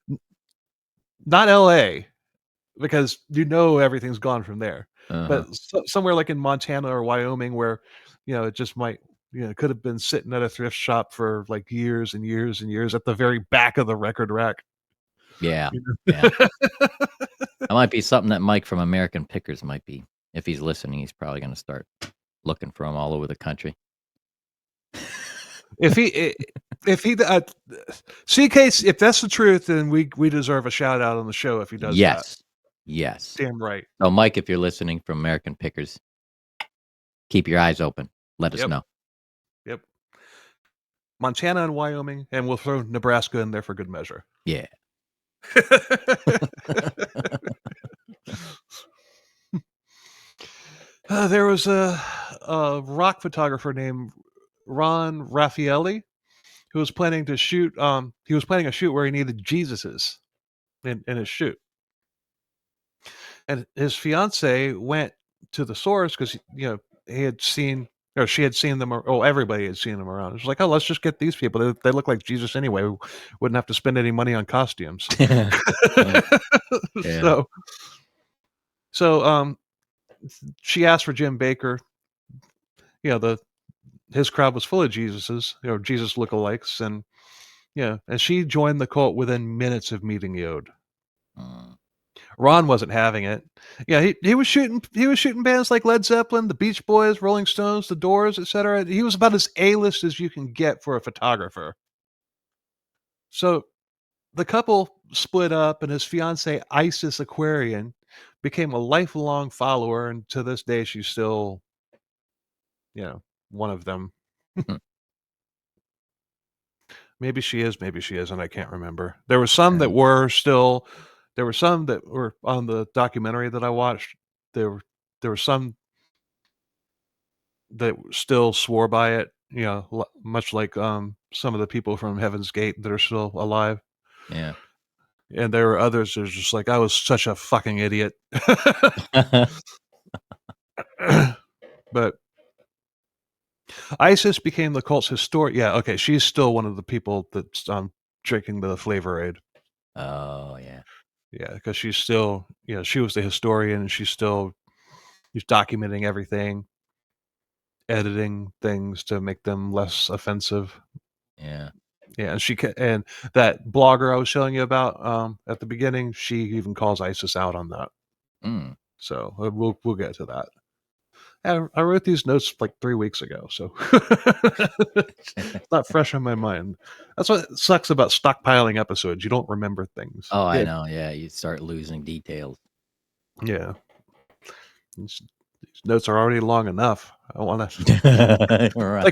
Not L.A. because everything's gone from there. Uh-huh. But somewhere like in Montana or Wyoming where it just might could have been sitting at a thrift shop for like years and years and years at the very back of the record rack. Yeah. You Yeah. know? That might be something that Mike from American Pickers might be. If he's listening, he's probably gonna start looking for them all over the country. If he CK, if that's the truth, then we deserve a shout out on the show if he does that. Yes. Yes. Damn right. So, Mike, if you're listening from American Pickers, keep your eyes open. Let us Yep. know. Yep. Montana and Wyoming, and we'll throw Nebraska in there for good measure. Yeah. There was a rock photographer named Ron Raffaelli who was planning to shoot. He was planning a shoot where he needed Jesuses in his shoot, and his fiance went to the source because he had seen, or she had seen them, or everybody had seen them around. It was like, oh, let's just get these people. They look like Jesus anyway. We wouldn't have to spend any money on costumes. Yeah. So she asked for Jim Baker. His crowd was full of Jesuses, Jesus lookalikes, and and she joined the cult within minutes of meeting Yod. Ron wasn't having it. Yeah, he was shooting bands like Led Zeppelin, the Beach Boys, Rolling Stones, the Doors, etc. He was about as A-list as you can get for a photographer. So the couple split up, and his fiancee Isis Aquarian became a lifelong follower, and to this day she's still one of them. Maybe she is, maybe she isn't. I can't remember. There were some that were still. There were some that were on the documentary that I watched. There were some that still swore by it. Much like some of the people from Heaven's Gate that are still alive. Yeah. And there were others that are just like, I was such a fucking idiot. But Isis became the cult's historian. Yeah, okay, she's still one of the people that's drinking the Flavor Aid. Oh, yeah. Yeah, because she's still, she was the historian, and she's documenting everything, editing things to make them less offensive. Yeah. Yeah, and that blogger I was telling you about at the beginning, she even calls Isis out on that. So we'll get to that. I wrote these notes like 3 weeks ago, so it's not fresh on my mind. That's what sucks about stockpiling episodes. You don't remember things. Oh, I know. Yeah, you start losing details. Yeah. These notes are already long enough. I want to Right.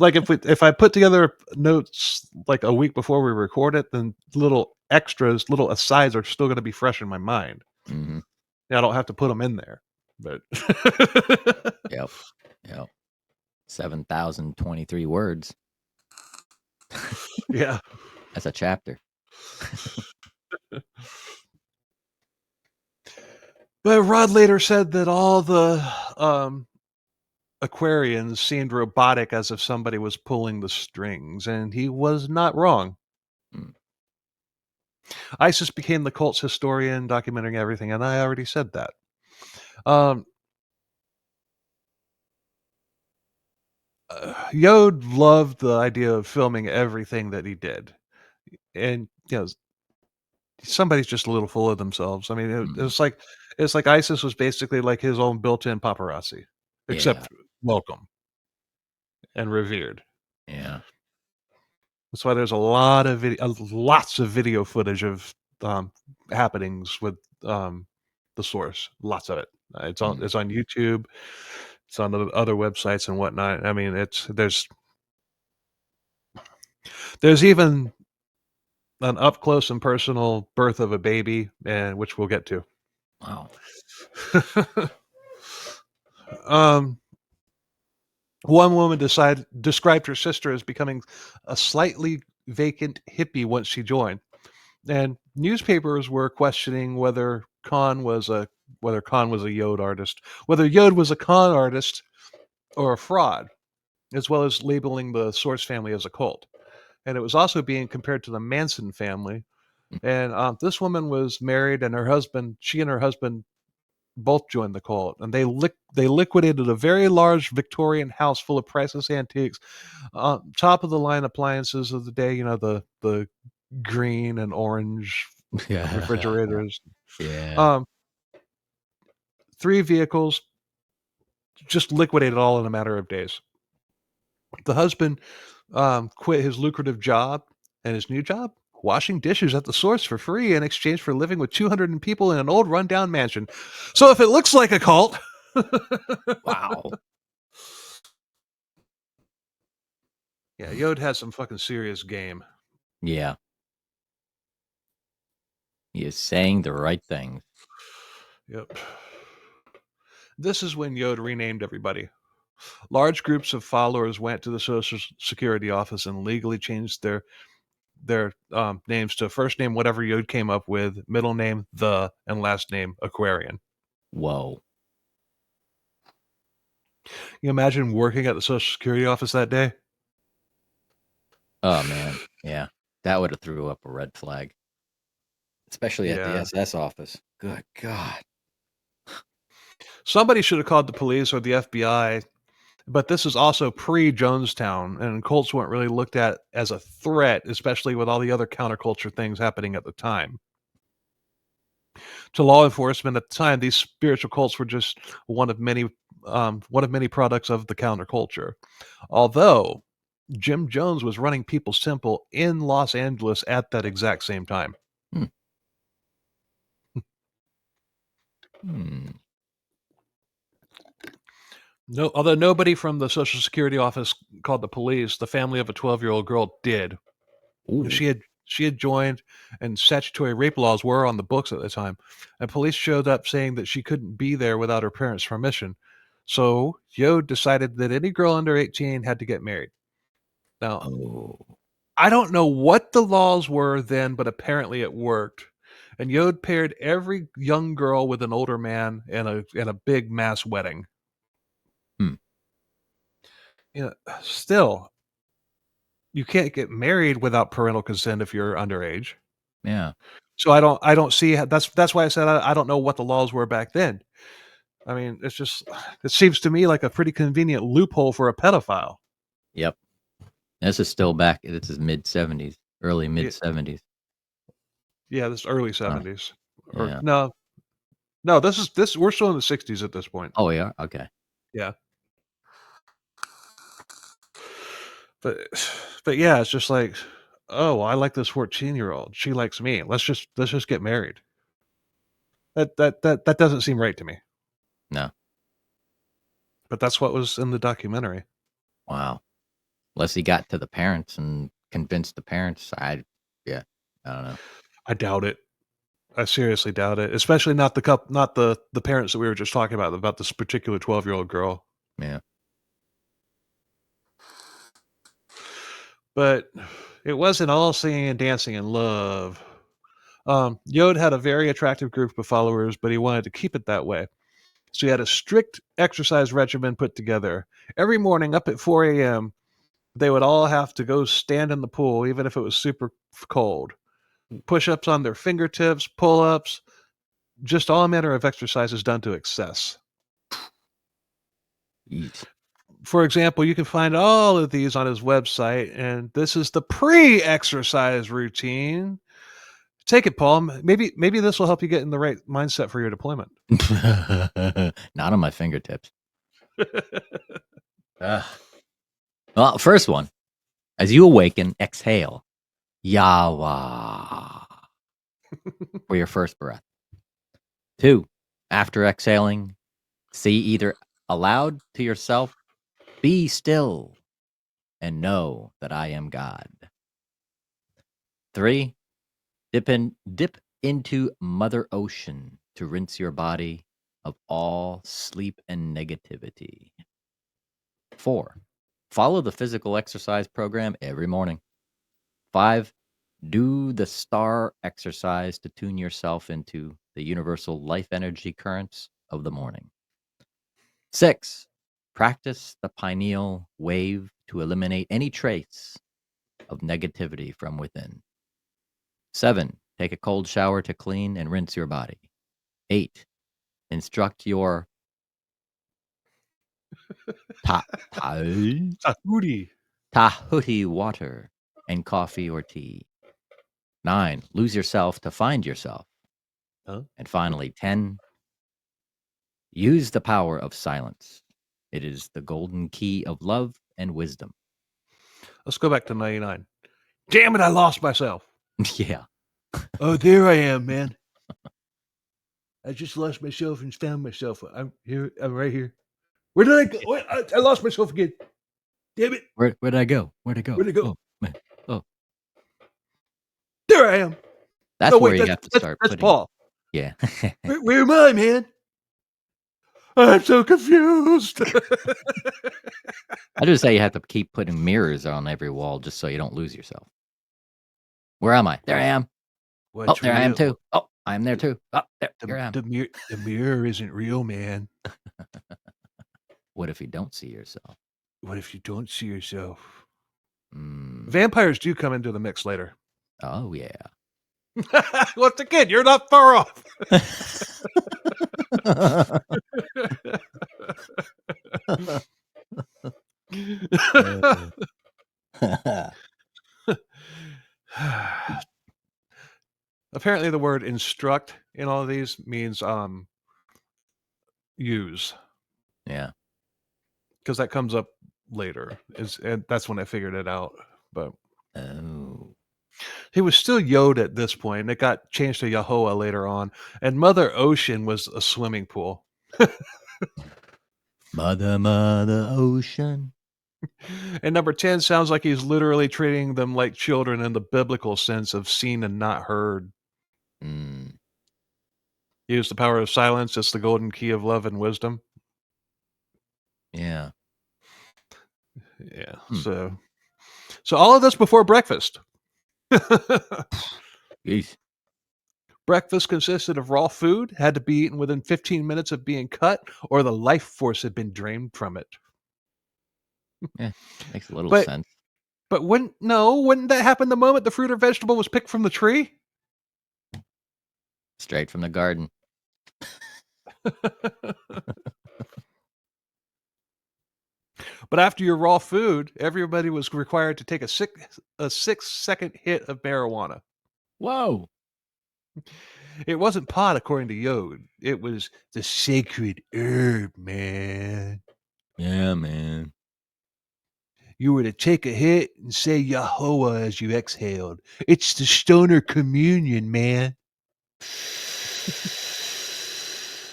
like if I put together notes like a week before we record it, then little extras, little asides are still going to be fresh in my mind. Mm-hmm. Yeah, I don't have to put them in there, but Yep. 7,023 words. Yeah, That's a chapter. But Rod later said that all the Aquarians seemed robotic, as if somebody was pulling the strings, and he was not wrong. Isis became the cult's historian, documenting everything, and I already said that. Yod loved the idea of filming everything that he did, and somebody's just a little full of themselves. I mean, it's like Isis was basically like his own built-in paparazzi. except welcome and revered. Yeah. That's why there's a lot of lots of video footage of happenings with the source. Lots of it. It's on YouTube. It's on the other websites and whatnot. I mean, there's even an up close and personal birth of a baby, and which we'll get to. Wow. One woman described her sister as becoming a slightly vacant hippie once she joined, and newspapers were questioning whether Khan was a Yod artist, whether Yod was a con artist or a fraud, as well as labeling the Source family as a cult. And it was also being compared to the Manson family. And this woman was married, and she and her husband both joined the cult, and they liquidated a very large Victorian house full of priceless antiques, top of the line appliances of the day. You know, the green and orange refrigerators. Yeah. 3 vehicles, just liquidated all in a matter of days. The husband quit his lucrative job, and his new job, washing dishes at the Source for free in exchange for living with 200 people in an old rundown mansion. So if it looks like a cult, Wow. yeah, Yod has some fucking serious game. Yeah. He is saying the right things. Yep. This is when Yod renamed everybody. Large groups of followers went to the Social Security office and legally changed their names to first name whatever Yod came up with, middle name the, and last name Aquarian. Whoa. You imagine working at the Social Security office that day? Oh man. Yeah. That would have threw up a red flag. Especially at the Yeah. SS office. Good God. Somebody should have called the police or the FBI, but this is also pre-Jonestown, and cults weren't really looked at as a threat, especially with all the other counterculture things happening at the time. To law enforcement at the time, these spiritual cults were just one of many products of the counterculture. Although Jim Jones was running People's Temple in Los Angeles at that exact same time. No, although nobody from the Social Security office called the police, the family of a 12-year-old girl did. Ooh. She had joined, and statutory rape laws were on the books at the time. And police showed up saying that she couldn't be there without her parents' permission. So Yod decided that any girl under 18 had to get married. Now, I don't know what the laws were then, but apparently it worked. And Yod paired every young girl with an older man in a big mass wedding. You know, still, you can't get married without parental consent if you're underage. Yeah. So I don't see that's why I said I don't know what the laws were back then. I mean, it seems to me like a pretty convenient loophole for a pedophile. Yep. This is still back. This is mid-70s, early mid-70s. Yeah, this early 70s. Yeah. No, this we're still in the 60s at this point. Oh, yeah. Okay. Yeah. But yeah, it's just like, oh, I like this 14-year-old. She likes me. Let's just get married. That doesn't seem right to me. No. But that's what was in the documentary. Wow. Unless he got to the parents and convinced the parents. I don't know. I doubt it. I seriously doubt it. Especially not the parents that we were just talking about this particular 12-year-old girl. Yeah. But it wasn't all singing and dancing and love. Yod had a very attractive group of followers, but he wanted to keep it that way. So he had a strict exercise regimen put together. Every morning up at 4 a.m., they would all have to go stand in the pool, even if it was super cold. Push-ups on their fingertips, pull-ups, just all manner of exercises done to excess. Yeet. For example, you can find all of these on his website, and this is the pre-exercise routine. Take it, Paul. Maybe this will help you get in the right mindset for your deployment. Not on my fingertips. Well, first one. As you awaken, exhale. Yawa. For your first breath. 2. After exhaling, say either aloud to yourself, be still, and know that I am God. 3. Dip into Mother Ocean to rinse your body of all sleep and negativity. 4. Follow the physical exercise program every morning. 5. Do the star exercise to tune yourself into the universal life energy currents of the morning. 6. Practice the pineal wave to eliminate any trace of negativity from within. 7. Take a cold shower to clean and rinse your body. 8. Instruct your Tahuti. Tahuti water and coffee or tea. 9. Lose yourself to find yourself. Huh? And finally, 10. Use the power of silence. It is the golden key of love and wisdom. Let's go back to 99. Damn it, I lost myself. Yeah. Oh, there I am, man. I just lost myself and found myself. I'm here. I'm right here. Where did I go? Wait, I lost myself again. Damn it. Where'd I go? Where'd I go? Where'd I go? Oh, man. Oh. There I am. That's No, where wait, you have to start that's putting. Paul. Yeah. Where am I, man? I'm so confused. I just say you have to keep putting mirrors on every wall just so you don't lose yourself. Where am I? There I am. What's there I am real? too. Oh, I am there too. Oh, here I am. The mirror isn't real, man. What if you don't see yourself? What if you don't see yourself? Mm. Vampires do come into the mix later. Oh, yeah. Once again, you're not far off. Apparently the word instruct in all of these means use. Yeah. Because that comes up later. And that's when I figured it out. But he was still Yod at this point, and it got changed to Yahoah later on. And Mother Ocean was a swimming pool. Mother Ocean. And number 10 sounds like he's literally treating them like children in the biblical sense of seen and not heard. Use the power of silence. It's the golden key of love and wisdom. Yeah. Yeah. So all of this before breakfast. Jeez. Breakfast consisted of raw food, had to be eaten within 15 minutes of being cut, or the life force had been drained from it. Yeah, makes a little sense. But wouldn't that happen the moment the fruit or vegetable was picked from the tree? Straight from the garden. But after your raw food, everybody was required to take a 6-second hit of marijuana. Whoa. It wasn't pot, according to Yod. It was the sacred herb, man. Yeah, man. You were to take a hit and say Yahoah as you exhaled. It's the stoner communion, man.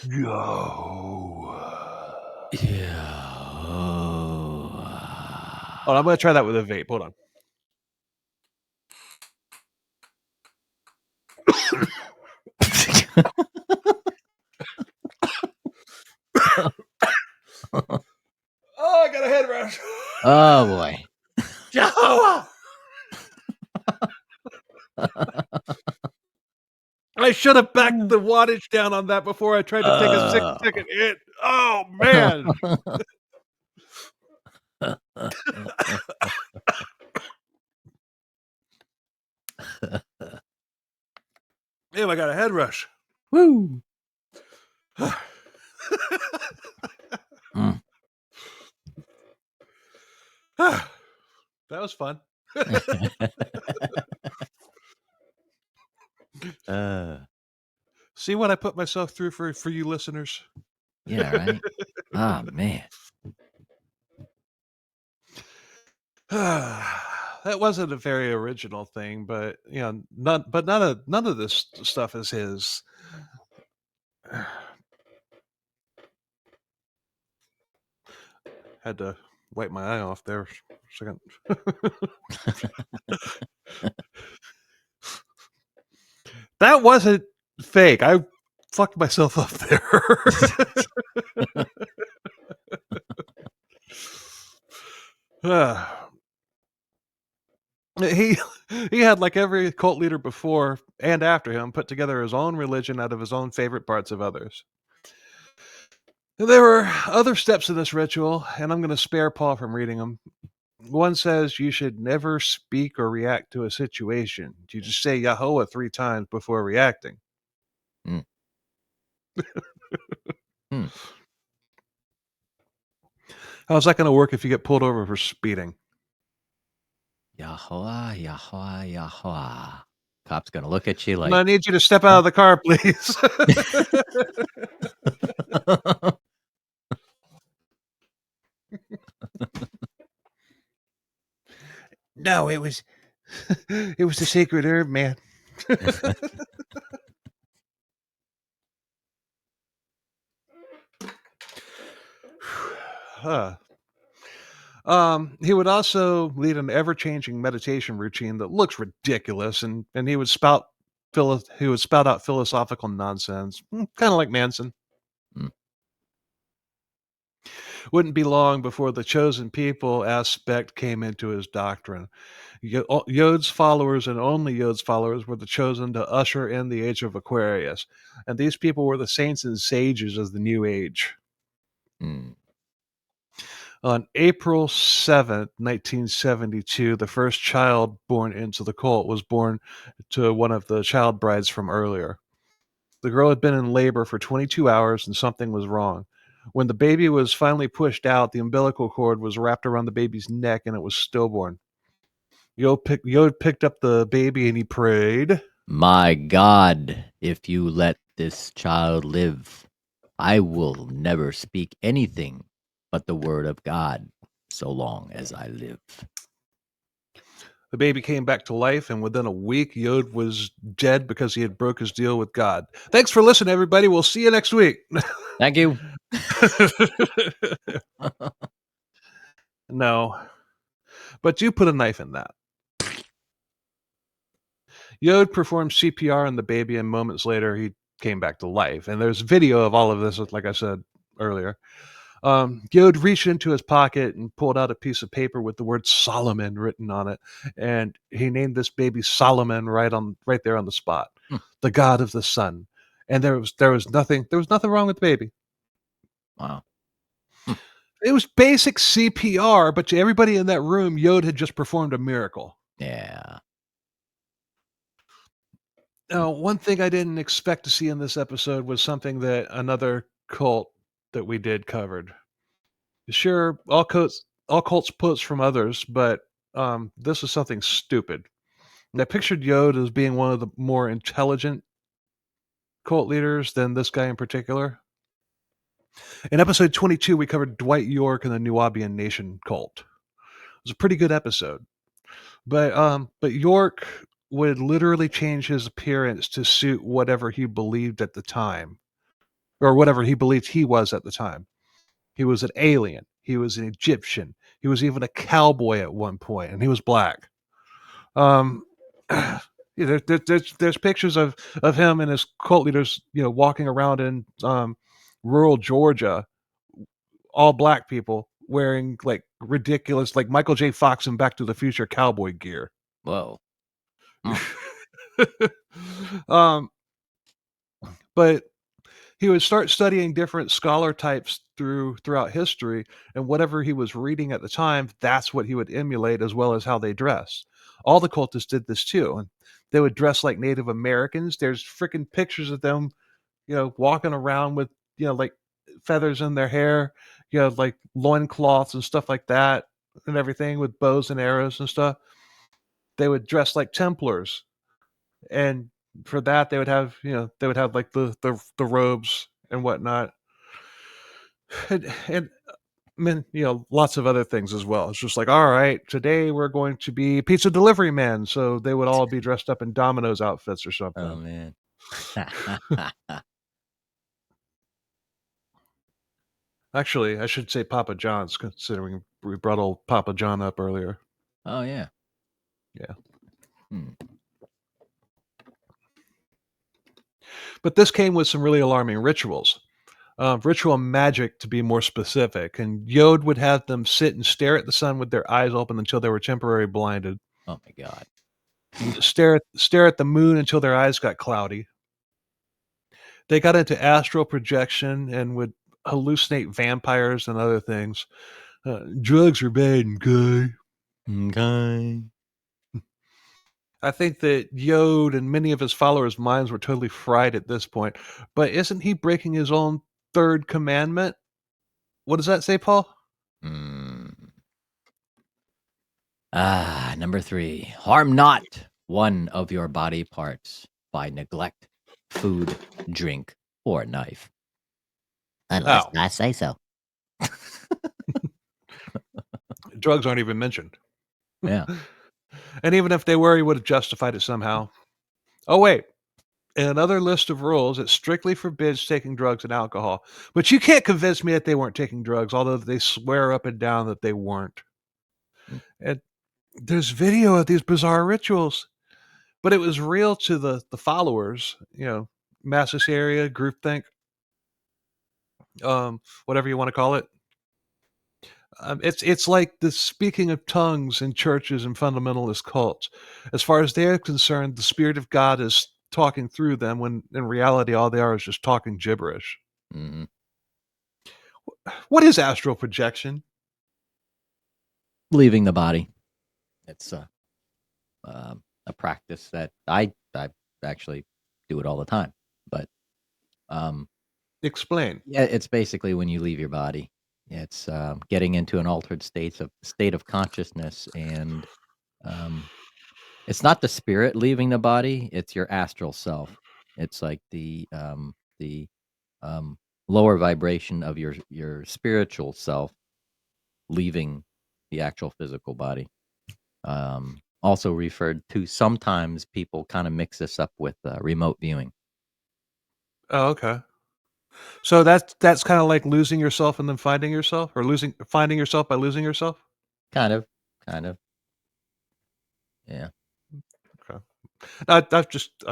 Yahoah. Yeah. Oh, I'm going to try that with a vape. Hold on. Oh, I got a head rush. Oh, boy. Yahoah! I should have backed the wattage down on that before I tried to take a 6-second hit. Oh, man. Damn, I got a head rush. Woo. That was fun. See what I put myself through for you listeners? Yeah, right? Oh, man. That wasn't a very original thing, but none of this stuff is his. Had to wipe my eye off there for a second. That wasn't fake. I fucked myself up there. He he had, like every cult leader before and after him, put together his own religion out of his own favorite parts of others. There were other steps in this ritual, and I'm going to spare Paul from reading them. One says you should never speak or react to a situation. You just say Yahweh 3 times before reacting. Mm. How's that going to work if you get pulled over for speeding? Yahweh, Yahweh, Yahweh. Cop's gonna look at you like, I need you to step out of the car, please. No, it was a sacred herb, man. He would also lead an ever-changing meditation routine that looks ridiculous, and he would spout out philosophical nonsense, kind of like Manson. Mm. Wouldn't be long before the chosen people aspect came into his doctrine. Yod's followers and only Yod's followers were the chosen to usher in the Age of Aquarius, and these people were the saints and sages of the New Age. Mm. On April 7th, 1972, the first child born into the cult was born to one of the child brides from earlier. The girl had been in labor for 22 hours and something was wrong. When the baby was finally pushed out, the umbilical cord was wrapped around the baby's neck and it was stillborn. Yod picked up the baby and he prayed, My God, if you let this child live, I will never speak anything but the word of God so long as I live. The baby came back to life, and within a week, Yod was dead because he had broke his deal with God. Thanks for listening, everybody. We'll see you next week. Thank you. No, but you put a knife in that. Yod performed CPR on the baby, and moments later, he came back to life. And there's video of all of this, like I said earlier. Yod reached into his pocket and pulled out a piece of paper with the word Solomon written on it, and he named this baby Solomon right there on the spot, the god of the sun. And there was nothing wrong with the baby. Wow. It was basic CPR, but to everybody in that room, Yod had just performed a miracle. Yeah. Now, one thing I didn't expect to see in this episode was something that another cult that we did covered. Sure, all cults quotes from others, but this is something stupid. And I pictured Yod as being one of the more intelligent cult leaders than this guy in particular. In episode 22, we covered Dwight York and the Nubian Nation cult. It was a pretty good episode, but York would literally change his appearance to suit whatever he believed at the time, or whatever he believed he was at the time. He was an alien. He was an Egyptian. He was even a cowboy at one point, and he was black. There's pictures of him and his cult leaders, walking around in rural Georgia, all black people wearing like ridiculous, like Michael J. Fox in Back to the Future cowboy gear. Whoa. But he would start studying different scholar types throughout history, and whatever he was reading at the time, that's what he would emulate, as well as how they dress. All the cultists did this too, and they would dress like Native Americans. There's freaking pictures of them, walking around with, like feathers in their hair, like loincloths and stuff like that, and everything with bows and arrows and stuff. They would dress like Templars, and for that they would have like the robes and whatnot. And lots of other things as well. It's just like, all right, today we're going to be pizza delivery men, so they would all be dressed up in Domino's outfits or Oh something. man. Actually, I should say Papa John's, considering we brought old Papa John up earlier. Oh yeah. Yeah. Hmm. But this came with some really alarming rituals. Ritual magic, to be more specific. And Yod would have them sit and stare at the sun with their eyes open until they were temporarily blinded. Oh my God. Stare at the moon until their eyes got cloudy. They got into astral projection and would hallucinate vampires and other things. Drugs are bad, okay? Okay. I think that Yod and many of his followers' minds were totally fried at this point. But isn't he breaking his own third commandment? What does that say, Paul? Number 3. Harm not one of your body parts by neglect, food, drink, or knife. Unless I say so. Drugs aren't even mentioned. Yeah. And even if they were, he would have justified it somehow. Oh, wait. In another list of rules, it strictly forbids taking drugs and alcohol. But you can't convince me that they weren't taking drugs, although they swear up and down that they weren't. And there's video of these bizarre rituals. But it was real to the followers, mass hysteria, groupthink, whatever you want to call it. It's like the speaking of tongues in churches and fundamentalist cults. As far as they're concerned, the Spirit of God is talking through them, when in reality all they are is just talking gibberish. Mm-hmm. What is astral projection? Leaving the body. It's a practice that I actually do it all the time. But Explain. yeah, it's basically when you leave your body. It's getting into an altered state of consciousness, and it's not the spirit leaving the body; it's your astral self. It's like the lower vibration of your spiritual self leaving the actual physical body. Also referred to, sometimes people kind of mix this up with remote viewing. Oh, okay. So that's kind of like losing yourself and then finding yourself, or finding yourself by losing yourself. Kind of. Yeah. Okay. I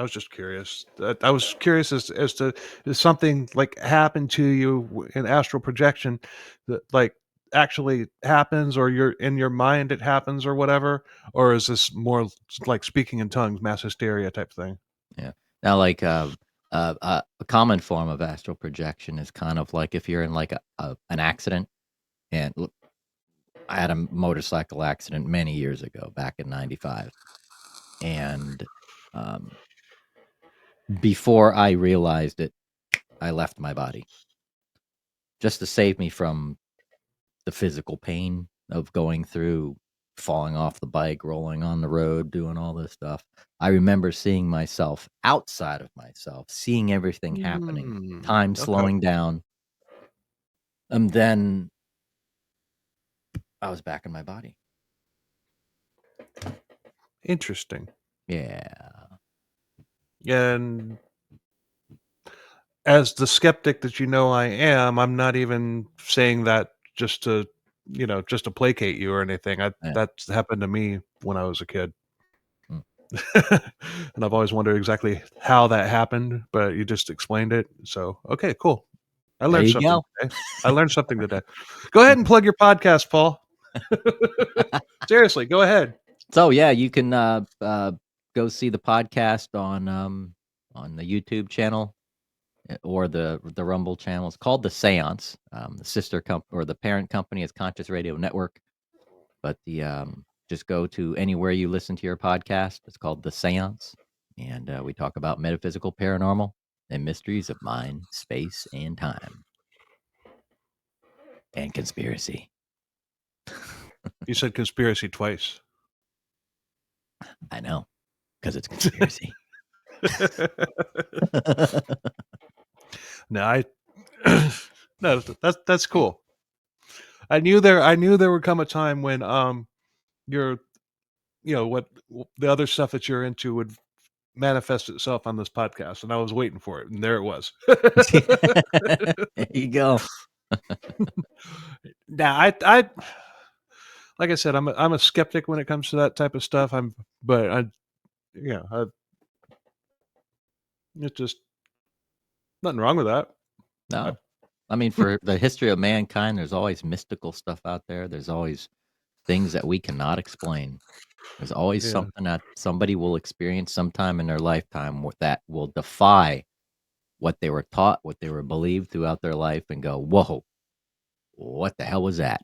was just curious. I was curious as to, is something like happened to you in astral projection that like actually happens, or you're in your mind it happens, or whatever, or is this more like speaking in tongues, mass hysteria type thing? Yeah. Now, like a common form of astral projection is kind of like if you're in like an accident. And look, I had a motorcycle accident many years ago, back in '95, and before I realized it, I left my body just to save me from the physical pain of going through, falling off the bike, rolling on the road, doing all this stuff. I remember seeing myself outside of myself, seeing everything happening, time Okay. slowing down. And then I was back in my body. Interesting. Yeah. And as the skeptic that I am, I'm not even saying that just to, just to placate you or anything. Yeah. That's happened to me when I was a kid. Mm. And I've always wondered exactly how that happened, but you just explained it. So, okay, cool. I There learned you something go. today. I learned something today. Go ahead and plug your podcast, Paul. Seriously, go ahead. So yeah, you can go see the podcast on the YouTube channel or the Rumble channel. It's called The Seance. The sister or the parent company is Conscious Radio Network. But the just go to anywhere you listen to your podcast. It's called The Seance, and we talk about metaphysical, paranormal, and mysteries of mind, space, and time, and conspiracy. You said conspiracy twice. I know, because it's conspiracy. No, no, that's cool. I knew there would come a time when your what the other stuff that you're into would manifest itself on this podcast, and I was waiting for it, and there it was. There you go. Now, I like I said, I'm a skeptic when it comes to that type of stuff. But it's just nothing wrong with that. No. I mean, for the history of mankind, there's always mystical stuff out there. There's always things that we cannot explain. There's always Yeah. something that somebody will experience sometime in their lifetime that will defy what they were taught, what they were believed throughout their life, and go, whoa, what the hell was that?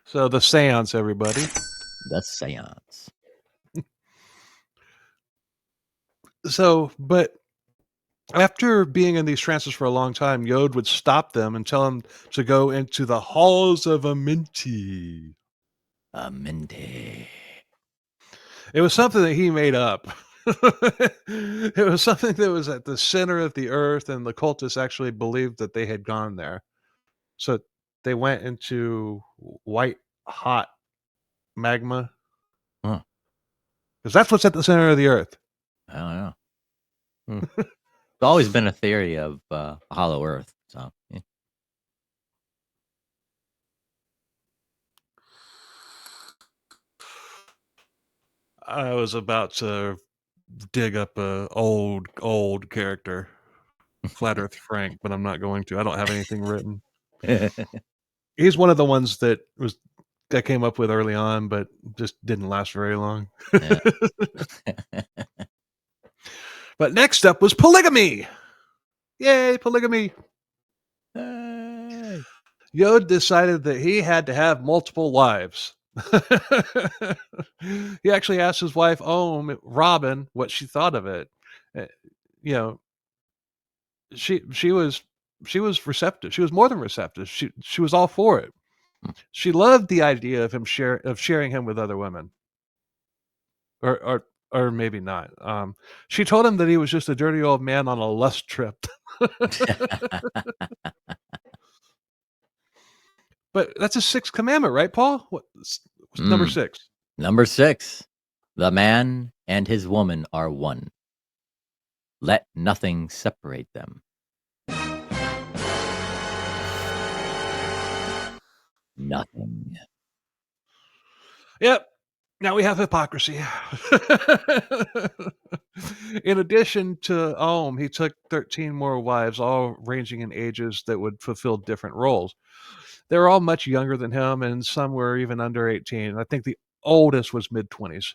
So the seance, everybody. The seance. So, but after being in these trances for a long time, Yod would stop them and tell them to go into the halls of Aminti. Aminti. It was something that he made up. It was something that was at the center of the earth, and the cultists actually believed that they had gone there. So they went into white hot magma, Huh. because that's what's at the center of the earth. I don't know. It's always been a theory of hollow earth. So yeah. I was about to dig up a old character, Flat Earth Frank, but I'm not going to. I don't have anything written. He's one of the ones that came up with early on, but just didn't last very long. But next up was polygamy. Yay, polygamy. Hey. Yod decided that he had to have multiple wives. He actually asked his wife, Robin, what she thought of it. You know, she was receptive. She was more than receptive. She was all for it. She loved the idea of him sharing him with other women. Or maybe not. She told him that he was just a dirty old man on a lust trip. But that's a sixth commandment, right, Paul? What's number 6? Number 6. The man and his woman are one. Let nothing separate them. Nothing. Yep. Now we have hypocrisy. In addition to he took 13 more wives, all ranging in ages that would fulfill different roles. They were all much younger than him, and some were even under 18. I think the oldest was mid-20s.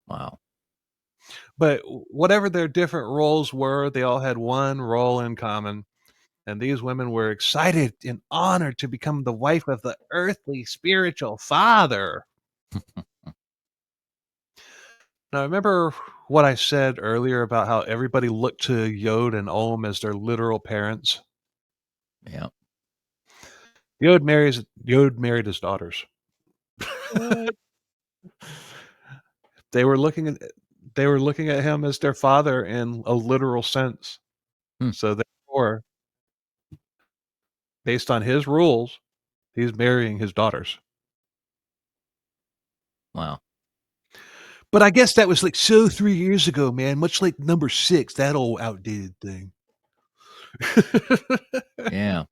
Wow. But whatever their different roles were, they all had one role in common. And these women were excited and honored to become the wife of the earthly spiritual father. Now, remember what I said earlier about how everybody looked to Yod and Om as their literal parents? Yeah. Yod married his daughters. What? They were looking at him as their father in a literal sense. So therefore, based on his rules, he's marrying his daughters. Wow. But I guess that was like 3 years ago, man. Much like number 6, that old outdated thing. Yeah.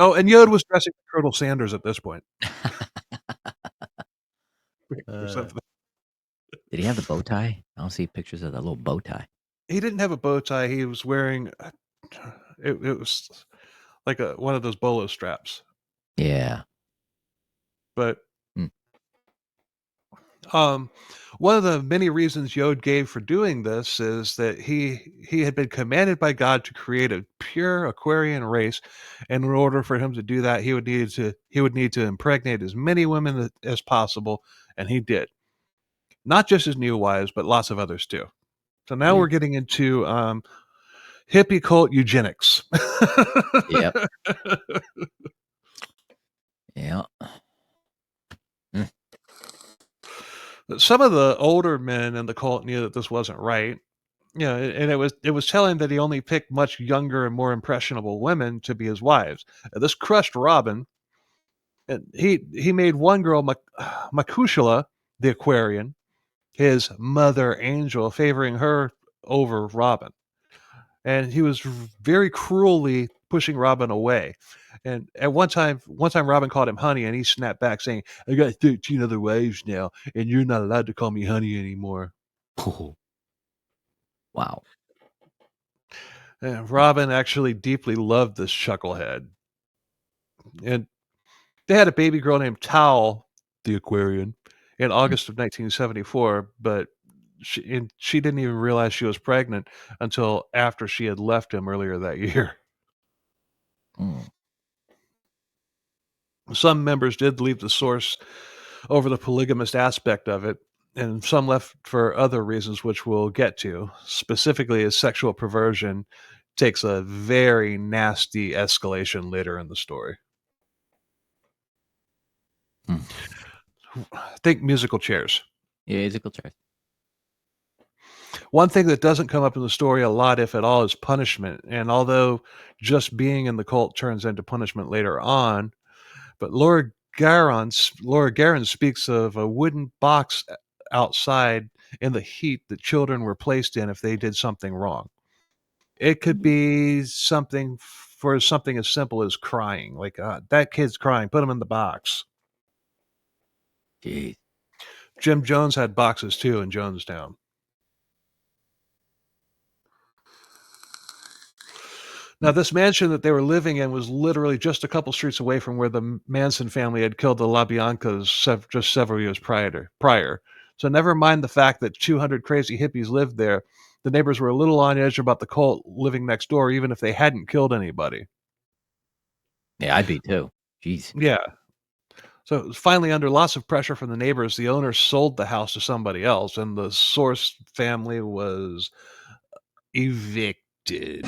Oh, and Yod was dressing like Colonel Sanders at this point. Or something. Did he have the bow tie? I don't see pictures of the little bow tie. He didn't have a bow tie. He was wearing it was like one of those bolo straps. Yeah. But one of the many reasons Yod gave for doing this is that he had been commanded by God to create a pure Aquarian race, and in order for him to do that, he would need to impregnate as many women as possible, and he did. Not just his new wives, but lots of others too. So now we're getting into hippie cult eugenics. Yep. Yeah. Some of the older men in the cult knew that this wasn't right. Yeah, and it was telling that he only picked much younger and more impressionable women to be his wives. And this crushed Robin, and he made one girl, Makushla, the Aquarian, his mother angel, favoring her over Robin. And he was very cruelly pushing Robin away. And at one time Robin called him honey, and he snapped back saying, "I got 13 other wives now, and you're not allowed to call me honey anymore." Wow. And Robin actually deeply loved this chucklehead. And they had a baby girl named Towel, the Aquarian, in August of 1974, but she didn't even realize she was pregnant until after she had left him earlier that year. Mm. Some members did leave the source over the polygamist aspect of it, and some left for other reasons, which we'll get to. Specifically, as sexual perversion takes a very nasty escalation later in the story. Mm. Think musical chairs. Yeah, musical chairs. One thing that doesn't come up in the story a lot, if at all, is punishment. And although just being in the cult turns into punishment later on, but Laura Garin speaks of a wooden box outside in the heat that children were placed in if they did something wrong. It could be something as simple as crying, like that kid's crying, put him in the box. Jeez. Jim Jones had boxes too in Jonestown. Now, this mansion that they were living in was literally just a couple streets away from where the Manson family had killed the LaBiancas just several years prior. So never mind the fact that 200 crazy hippies lived there. The neighbors were a little on edge about the cult living next door, even if they hadn't killed anybody. Yeah, I'd be too. Jeez. Yeah. So finally, under lots of pressure from the neighbors, the owner sold the house to somebody else, and the Source family was evicted.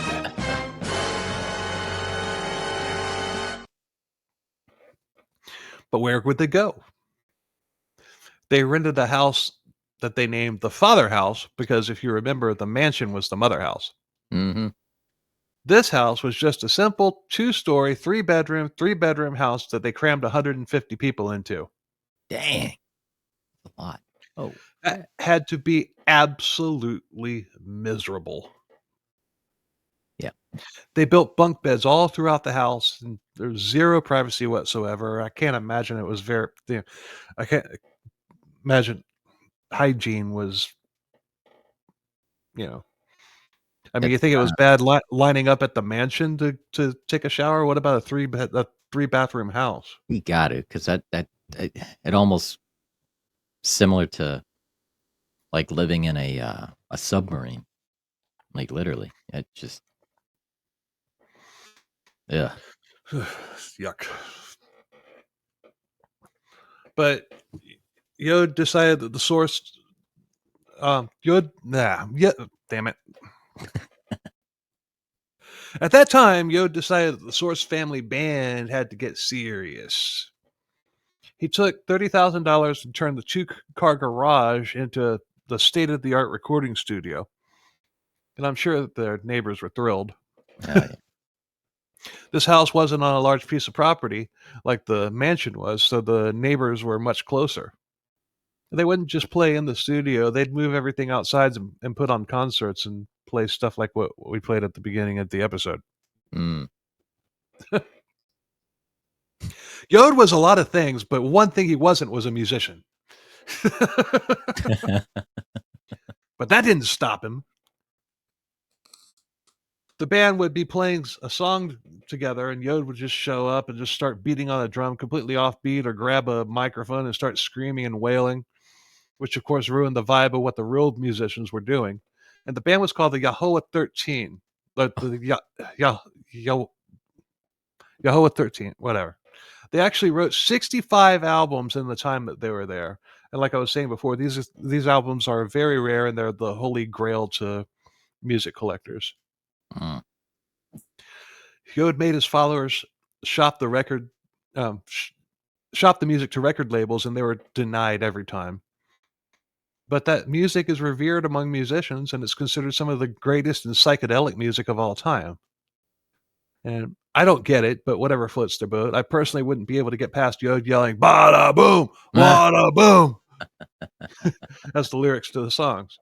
But where would they go? They rented a house that they named the Father House because, if you remember, the mansion was the Mother House. Mm-hmm. This house was just a simple 2-story, 3-bedroom house that they crammed 150 people into. Dang. That's a lot. Oh. That had to be absolutely miserable. Yeah. They built bunk beds all throughout the house, and there's zero privacy whatsoever. I can't imagine it was I can't imagine hygiene was, you know. I mean, you It's think it was bad lining up at the mansion to take a shower? What about a 3-bathroom house? you got to, because it almost similar to like living in a submarine, like literally. It just yeah. Yuck. But Yod decided that the Source, damn it. At that time, Yod decided that the Source family band had to get serious. He took $30,000 and turned the 2-car garage into the state-of-the-art recording studio. And I'm sure that their neighbors were thrilled. Yeah. This house wasn't on a large piece of property like the mansion was, so the neighbors were much closer. They wouldn't just play in the studio, they'd move everything outside and put on concerts and play stuff like what we played at the beginning of the episode. Mm. Yod was a lot of things, but one thing he wasn't was a musician. But that didn't stop him. The band would be playing a song together, and Yod would just show up and just start beating on a drum completely offbeat, or grab a microphone and start screaming and wailing, which of course ruined the vibe of what the real musicians were doing. And the band was called the Yahweh 13. Yahweh 13, whatever. They actually wrote 65 albums in the time that they were there. And like I was saying before, these albums are very rare, and they're the holy grail to music collectors. Mm. Yod made his followers shop the shop the music to record labels, and they were denied every time. but that music is revered among musicians, and it's considered some of the greatest and psychedelic music of all time. And I don't get it, but whatever floats their boat. I personally wouldn't be able to get past Yod yelling "Bada boom, wada boom." That's the lyrics to the songs.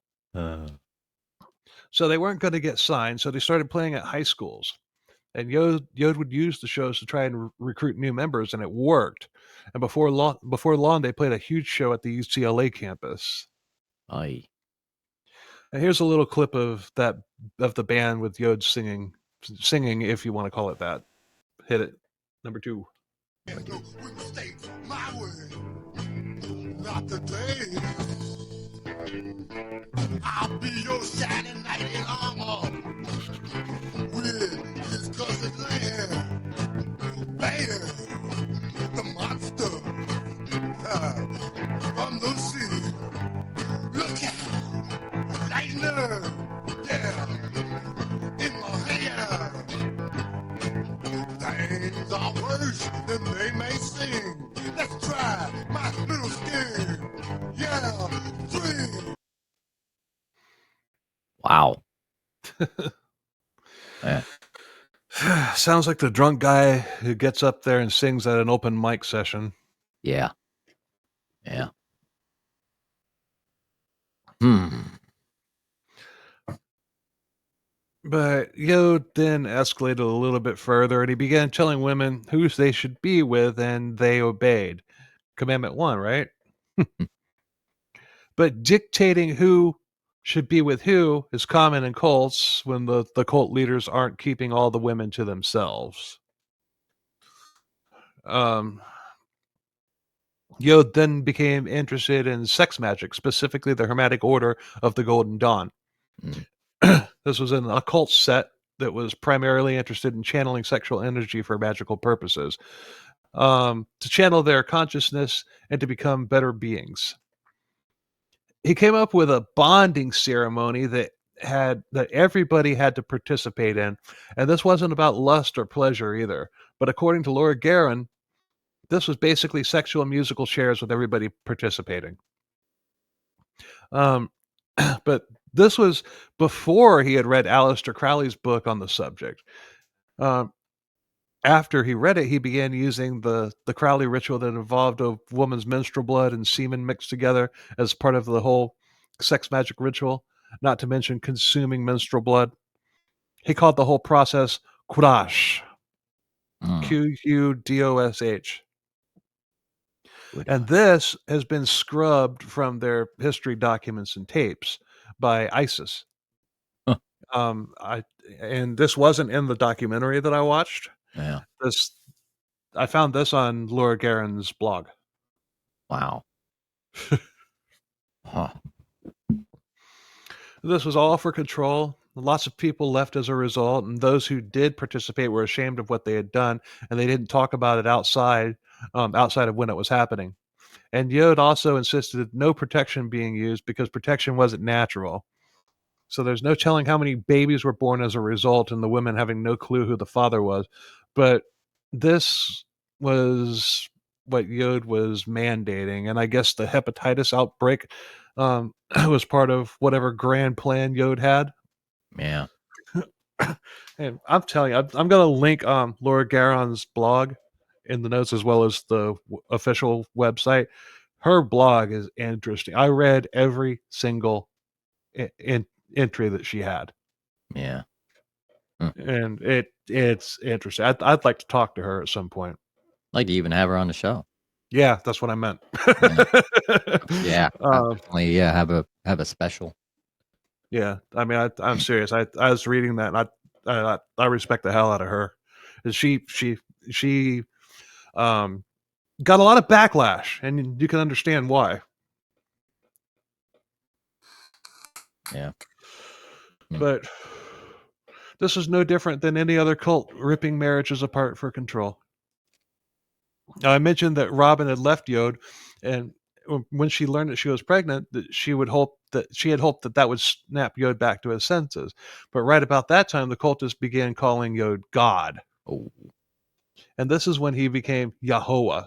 So they weren't going to get signed, so they started playing at high schools. And Yod would use the shows to try and recruit new members, and it worked. And before long, they played a huge show at the UCLA campus. Aye. And here's a little clip of the band with Yod singing, if you want to call it that. Hit it, number 2. Not today. I'll be your shining knight in armor with his cousin Lamb. Bam! The monster from the sea. Look out! Lightning! Yeah! In my hand! Things are worse than they may seem. Let's try my little scheme. Yeah! 3! Wow. Yeah. Sounds like the drunk guy who gets up there and sings at an open mic session. Yeah. But Yod then escalated a little bit further, and he began telling women who they should be with, and they obeyed. Commandment 1, right? But dictating who should be with who is common in cults when the cult leaders aren't keeping all the women to themselves. Yod then became interested in sex magic, specifically the Hermetic Order of the Golden Dawn. This was an occult set that was primarily interested in channeling sexual energy for magical purposes, to channel their consciousness and to become better beings. He came up with a bonding ceremony that everybody had to participate in, and this wasn't about lust or pleasure either. But according to Laura Guerin, this was basically sexual musical chairs with everybody participating. But this was before he had read Aleister Crowley's book on the subject. After he read it, he began using the Crowley ritual that involved a woman's menstrual blood and semen mixed together as part of the whole sex magic ritual, not to mention consuming menstrual blood. He called the whole process Qudosh. Qudosh. And this has been scrubbed from their history documents and tapes by ISIS. And this wasn't in the documentary that I watched. Yeah. I found this on Laura Guerin's blog. Wow. Huh. This was all for control. Lots of people left as a result, and those who did participate were ashamed of what they had done, and they didn't talk about it outside of when it was happening. And Yod also insisted no protection being used because protection wasn't natural. So there's no telling how many babies were born as a result, and the women having no clue who the father was. But this was what Yod was mandating, and I guess the hepatitis outbreak was part of whatever grand plan Yod had. Yeah. And I'm telling you, I'm going to link Laura Guerin's blog in the notes as well as the official website. Her blog is interesting. I read every single entry that she had. Yeah. And it's interesting. I'd like to talk to her at some point. Like to even have her on the show. Yeah, that's what I meant. Yeah. Definitely. Yeah. Have a special. Yeah, I mean, I'm serious. I was reading that, and I respect the hell out of her. She got a lot of backlash, and you can understand why. Yeah. But this is no different than any other cult ripping marriages apart for control. Now, I mentioned that Robin had left Yod, and when she learned that she was pregnant, that she had hoped that would snap Yod back to his senses. But right about that time, the cultists began calling Yod God. Oh. And this is when he became Yahweh.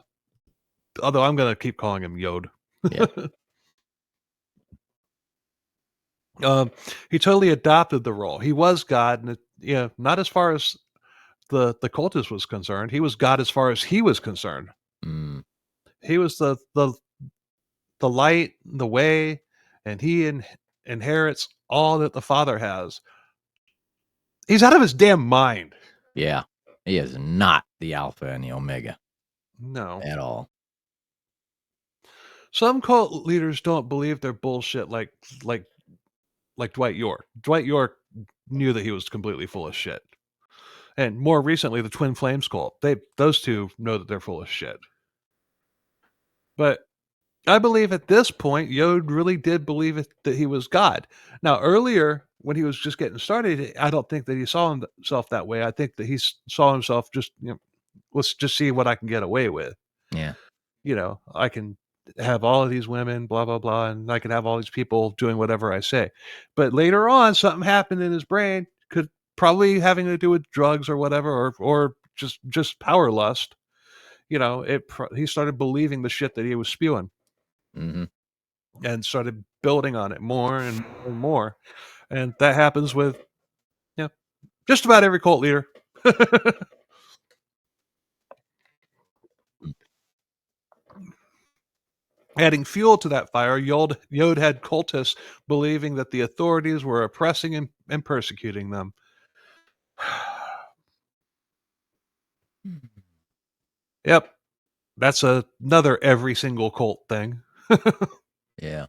Although I'm going to keep calling him Yod. Yeah. He totally adopted the role. He was God, and not as far as the cultist was concerned. He was God as far as he was concerned. Mm. He was the light, the way, and he inherits all that the Father has. He's out of his damn mind. Yeah. He is not the Alpha and the Omega No. at all. Some cult leaders don't believe their bullshit like Dwight York. Dwight York knew that he was completely full of shit. And more recently, the Twin Flames cult. Those two know that they're full of shit. But I believe at this point, Yod really did believe that he was God. Now, earlier, when he was just getting started, I don't think that he saw himself that way. I think that he saw himself just, let's just see what I can get away with. Yeah. I can have all of these women, blah, blah, blah, and I can have all these people doing whatever I say. But later on, something happened in his brain, could probably having to do with drugs or whatever, or just power lust. He started believing the shit that he was spewing. Mm-hmm. And started building on it more and more. And that happens with just about every cult leader. Adding fuel to that fire, Yod had cultists believing that the authorities were oppressing and persecuting them. Yep. That's another every single cult thing. Yeah.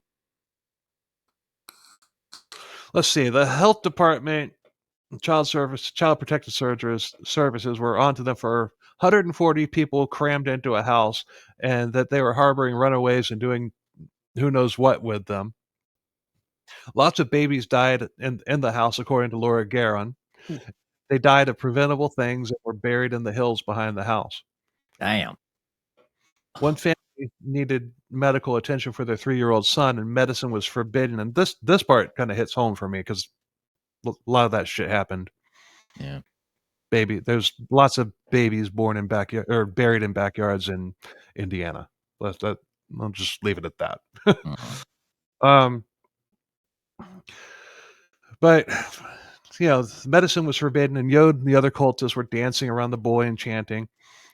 Let's see. The health department, child protective services were onto them for 140 people crammed into a house, and that they were harboring runaways and doing who knows what with them. Lots of babies died in the house, according to Laura Garon. They died of preventable things and were buried in the hills behind the house. Damn. One family needed medical attention for their 3-year-old son, and medicine was forbidden. And this part kind of hits home for me because a lot of that shit happened. Yeah. There's lots of babies born in backyard or buried in backyards in Indiana. I'll just leave it at that. um, but medicine was forbidden, and Yod and the other cultists were dancing around the boy and chanting.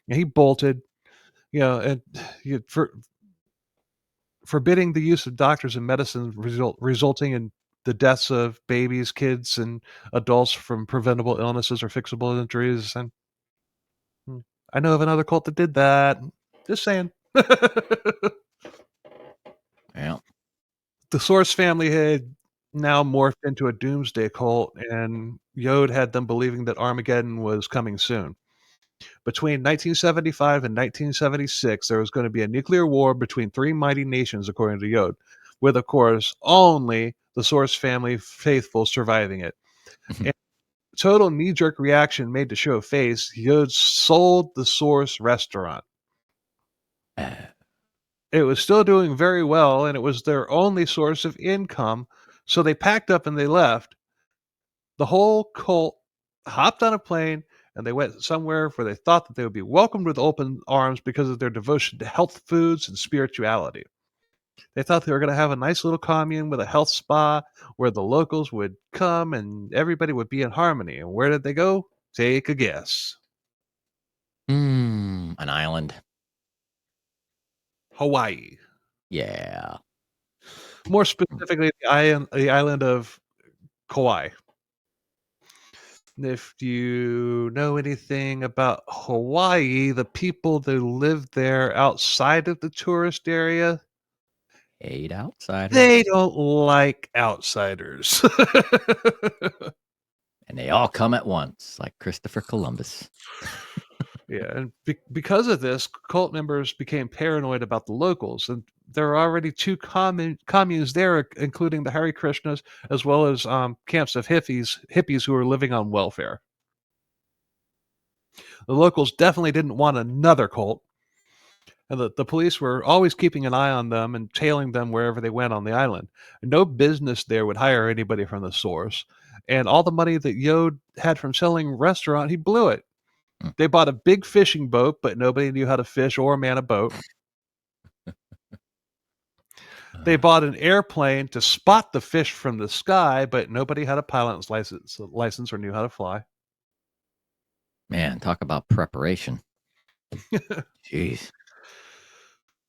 And he bolted, and forbidding the use of doctors and medicine resulting in the deaths of babies, kids, and adults from preventable illnesses or fixable injuries. And I know of another cult that did that. Just saying. Yeah. The Source family had now morphed into a doomsday cult, and Yod had them believing that Armageddon was coming soon. Between 1975 and 1976, there was going to be a nuclear war between three mighty nations, according to Yod, with, of course, only the Source family faithful surviving it. And total knee-jerk reaction made to show face, Yod sold the Source restaurant. It was still doing very well, and it was their only source of income, so they packed up and they left. The whole cult hopped on a plane, and they went somewhere where they thought that they would be welcomed with open arms because of their devotion to health foods and spirituality. They thought they were going to have a nice little commune with a health spa where the locals would come and everybody would be in harmony. And where did they go? Take a guess. An island. Hawaii. Yeah. More specifically, the island of Kauai. If you know anything about Hawaii, the people that live there outside of the tourist area, Eight outsiders. they don't like outsiders. And they all come at once, like Christopher Columbus. Yeah, and because of this, cult members became paranoid about the locals, and there are already two communes there, including the Hare Krishnas, as well as camps of hippies who are living on welfare. The locals definitely didn't want another cult, and the police were always keeping an eye on them and tailing them wherever they went on the island. No business there would hire anybody from the source, and all the money that Yod had from selling restaurant, he blew it. They bought a big fishing boat, but nobody knew how to fish or man a boat. They bought an airplane to spot the fish from the sky, but nobody had a pilot's license or knew how to fly. Man, talk about preparation. Jeez.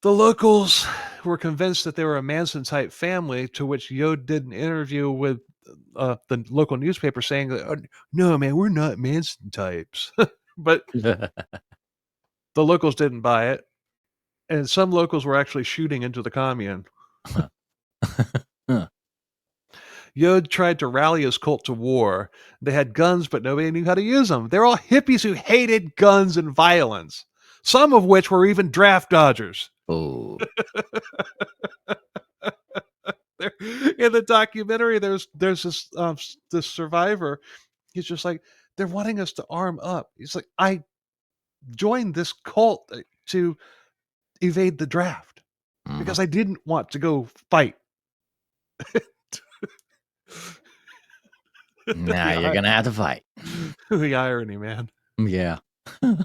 The locals were convinced that they were a Manson-type family, to which Yod did an interview with the local newspaper saying that, "Oh, no, man, we're not Manson types." But the locals didn't buy it, and some locals were actually shooting into the commune. Yod tried to rally his cult to war. They had guns, but nobody knew how to use them. They're all hippies who hated guns and violence, some of which were even draft dodgers. Oh. In the documentary, there's this survivor. He's just like, they're wanting us to arm up. He's like, I joined this cult to evade the draft because I didn't want to go fight. Nah, you're gonna have to fight. The irony, man. Yeah. In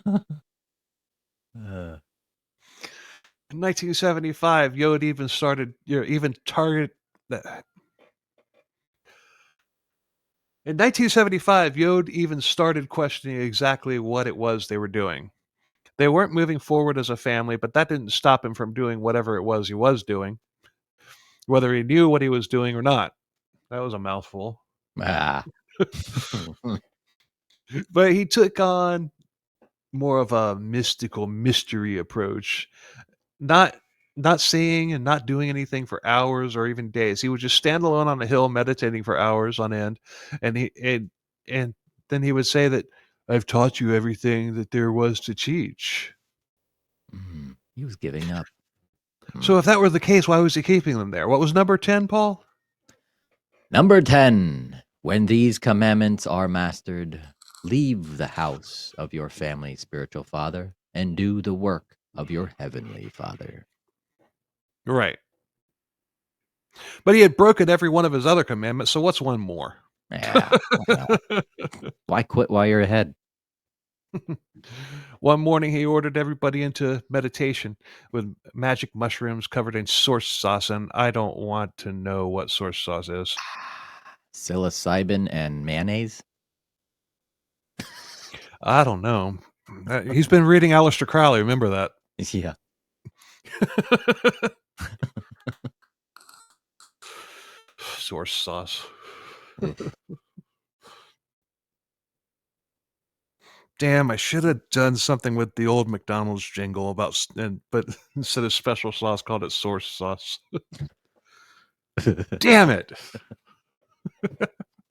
1975, Yod even started, target. In 1975, Yod even started questioning exactly what it was they were doing. They weren't moving forward as a family, but that didn't stop him from doing whatever it was he was doing, whether he knew what he was doing or not. That was a mouthful. Ah. But he took on more of a mystical mystery approach, not seeing and not doing anything for hours or even days. He would just stand alone on a hill meditating for hours on end, and then he would say that, "I've taught you everything that there was to teach." He was giving up. So if that were the case, why was he keeping them there? What was number 10, Paul? Number 10. When these commandments are mastered, leave the house of your family spiritual father and do the work of your heavenly Father. Right. But he had broken every one of his other commandments, so what's one more? Yeah. Well, why quit while you're ahead? One morning, he ordered everybody into meditation with magic mushrooms covered in soy sauce, and I don't want to know what soy sauce is. Psilocybin and mayonnaise? I don't know. He's been reading Aleister Crowley. Remember that? Yeah. Soy sauce. Damn, I should have done something with the old McDonald's jingle about, but instead of special sauce, called it source sauce. Damn it!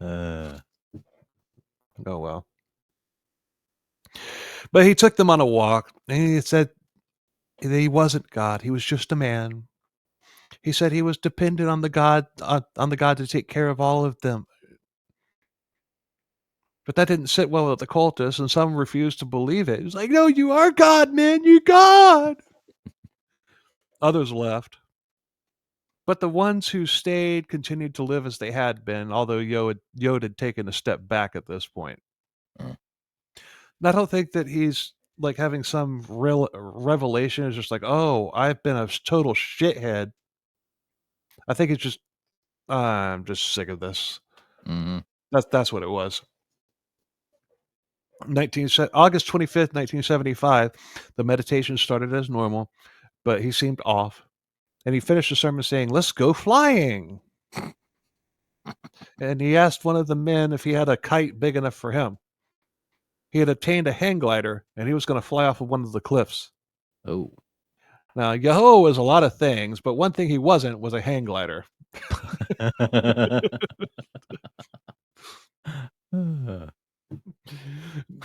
Oh well. But he took them on a walk, and he said that he wasn't God. He was just a man. He said he was dependent on the God to take care of all of them. But that didn't sit well with the cultists, and some refused to believe it. It was like, "No, you are God, man. You're God." Others left. But the ones who stayed continued to live as they had been, although Yod had taken a step back at this point. Mm. And I don't think that he's like having some real revelation. It's just like, "Oh, I've been a total shithead." I think it's just, I'm just sick of this. Mm-hmm. That's what it was. August 25th, 1975, the meditation started as normal, but he seemed off. And he finished the sermon saying, "Let's go flying." And he asked one of the men if he had a kite big enough for him. He had obtained a hang glider, and he was going to fly off of one of the cliffs. Oh. Now, Yahweh was a lot of things, but one thing he wasn't was a hang glider.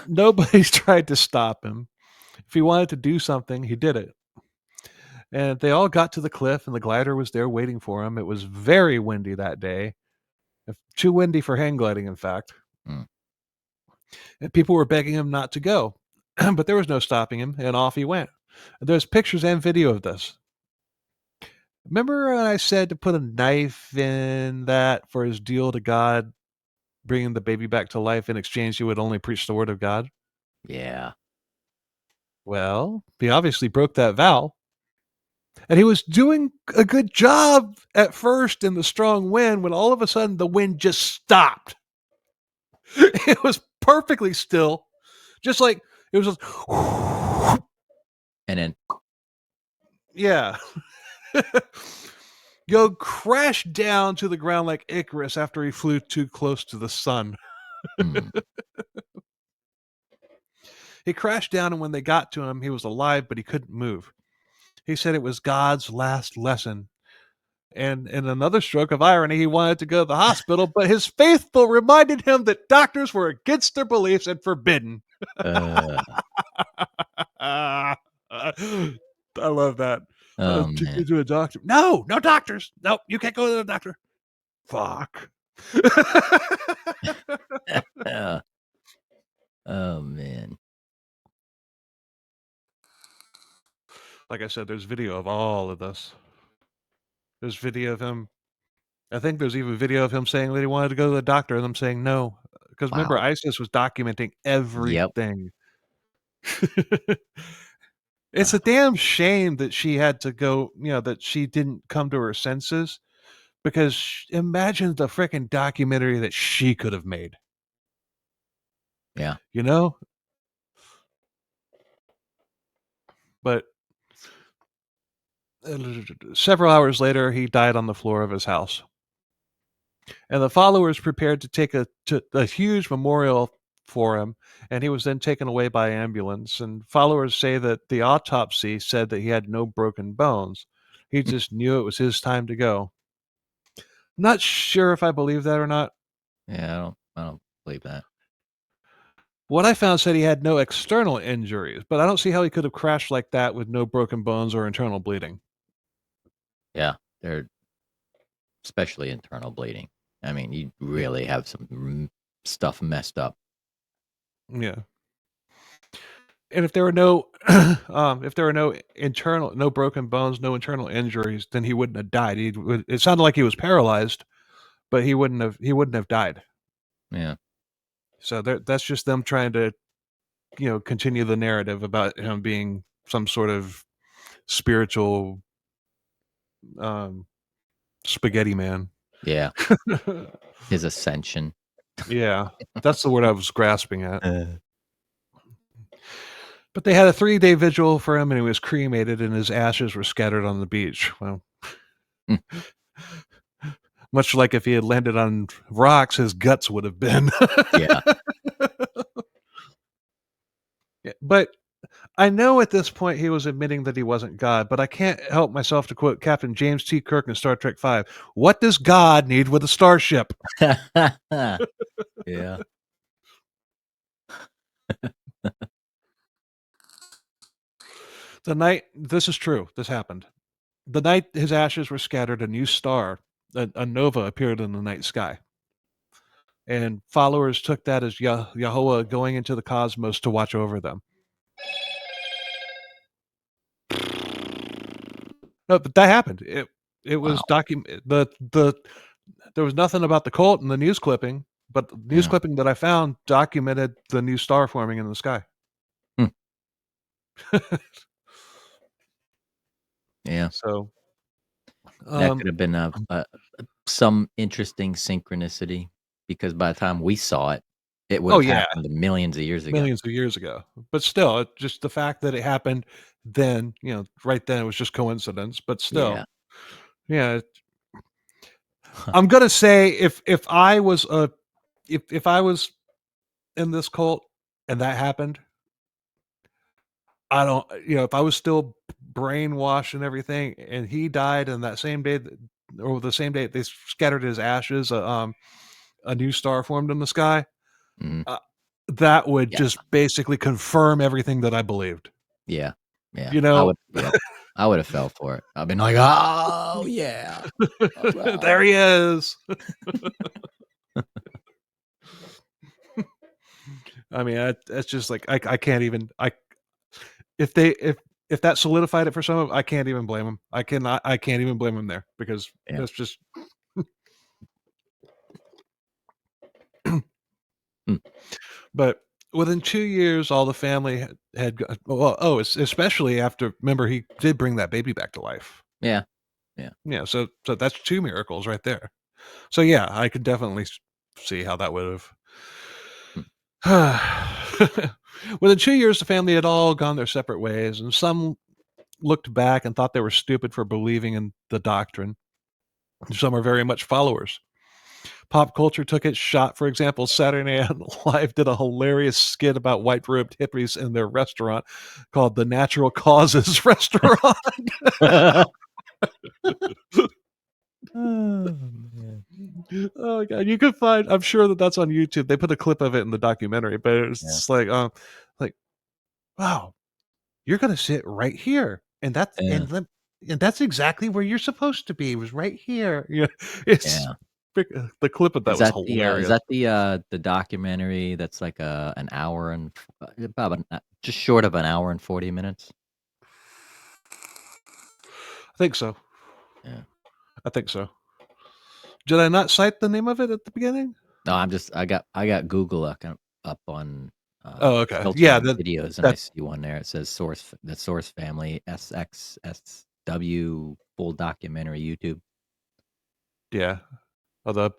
Nobody's tried to stop him. If he wanted to do something, he did it. And they all got to the cliff, and the glider was there waiting for him. It was very windy that day. Too windy for hang gliding, in fact. Mm. And people were begging him not to go. But there was no stopping him, and off he went. There's pictures and video of this. Remember when I said to put a knife in that for his deal to God, bringing the baby back to life? In exchange, he would only preach the word of God? Yeah. Well, he obviously broke that vow. And he was doing a good job at first in the strong wind when all of a sudden the wind just stopped. It was perfectly still, just like it was just, And then, yeah. Yod crashed down to the ground like Icarus after he flew too close to the sun. mm, He crashed down, and when they got to him, he was alive, but he couldn't move. He said it was God's last lesson. And in another stroke of irony, he wanted to go to the hospital, but his faithful reminded him that doctors were against their beliefs and forbidden. uh, I love that. oh Take man, me to a doctor. No doctors. No, you can't go to the doctor. Fuck. uh, oh man, Like I said, there's video of all of this. There's video of him. I think there's even video of him saying that he wanted to go to the doctor and them saying no. Because remember, wow, ISIS was documenting yep, everything. It's a wow, damn shame that she had to go, that she didn't come to her senses. Because imagine the freaking documentary that she could have made, yeah, you know? But several hours later, he died on the floor of his house. And the followers prepared to take a huge memorial for him, and he was then taken away by ambulance. And followers say that the autopsy said that he had no broken bones. He mm, just knew it was his time to go. Not sure if I believe that or not. yeah. I don't believe that. What I found said he had no external injuries, but I don't see how he could have crashed like that with no broken bones or internal bleeding. Yeah, they're especially internal bleeding. I mean, you Yeah. really have some stuff messed up. Yeah. And if there were no no broken bones, no internal injuries, then he wouldn't have died. It sounded like he was paralyzed, but he wouldn't have died. Yeah, So that's just them trying to, continue the narrative about him being some sort of spiritual um spaghetti man. yeah. His ascension. Yeah. That's the word I was grasping at. Uh, But they had a 3-day vigil for him, and he was cremated, and his ashes were scattered on the beach. Well, mm, much like if he had landed on rocks, his guts would have been. yeah, Yeah, but I know at this point he was admitting that he wasn't God, but I can't help myself to quote Captain James T. Kirk in Star Trek V. What does God need with a starship? yeah. This is true, this happened. The night his ashes were scattered, a new star, a nova, appeared in the night sky. And followers took that as Yahweh going into the cosmos to watch over them. No, but that happened. It was Wow. the there was nothing about the cult in the news clipping, but the news Yeah. clipping that I found documented the new star forming in the sky. Hmm. Yeah. So, That um, could have been some interesting synchronicity because by the time we saw it, it would oh have yeah, happened millions of years ago. millions of years ago. But still, just the fact that it happened then, right then, it was just coincidence. But Yeah. still, yeah, I'm gonna say if I was in this cult and that happened, I don't, if I was still brainwashed and everything, and he died, and that same day, or the same day they scattered his ashes, a new star formed in the sky. Mhm. Uh, that would Yeah. just basically confirm everything that I believed. Yeah. Yeah. You I know, would yep. I would have fell for it. I've been like, "Oh, yeah. there Alright." he is. I mean, that's just like I can't even if they if that solidified it for some of, I can't even blame him. I can't even blame him there because Yeah. that's just. Mm. But within 2 years, all the family had especially after, remember, he did bring that baby back to life. Yeah. Yeah. Yeah, so that's 2 miracles right there. So, yeah, I could definitely see how that would've within 2 years, the family had all gone their separate ways, and some looked back and thought they were stupid for believing in the doctrine. Some are very much followers. Pop culture took its shot. For example, Saturday Night Live did a hilarious skit about white-robed hippies in their restaurant called the Natural Causes Restaurant. Oh, man. Oh god, you can find, I'm sure that that's on YouTube. They put a clip of it in the documentary, but it's Yeah. just like, wow, you're gonna sit right here, and Yeah. that's exactly where you're supposed to be, was right here. Yeah, it's Yeah. the clip of that Is was that hilarious. the documentary that's like an hour and about just short of an hour and 40 minutes? I think so. Yeah. I think so. Did I not cite the name of it at the beginning? No, I got Google up on, Oh, okay. Yeah, filtering videos, and I that see one there. It says the Source Family SXSW full documentary YouTube. yeah. Although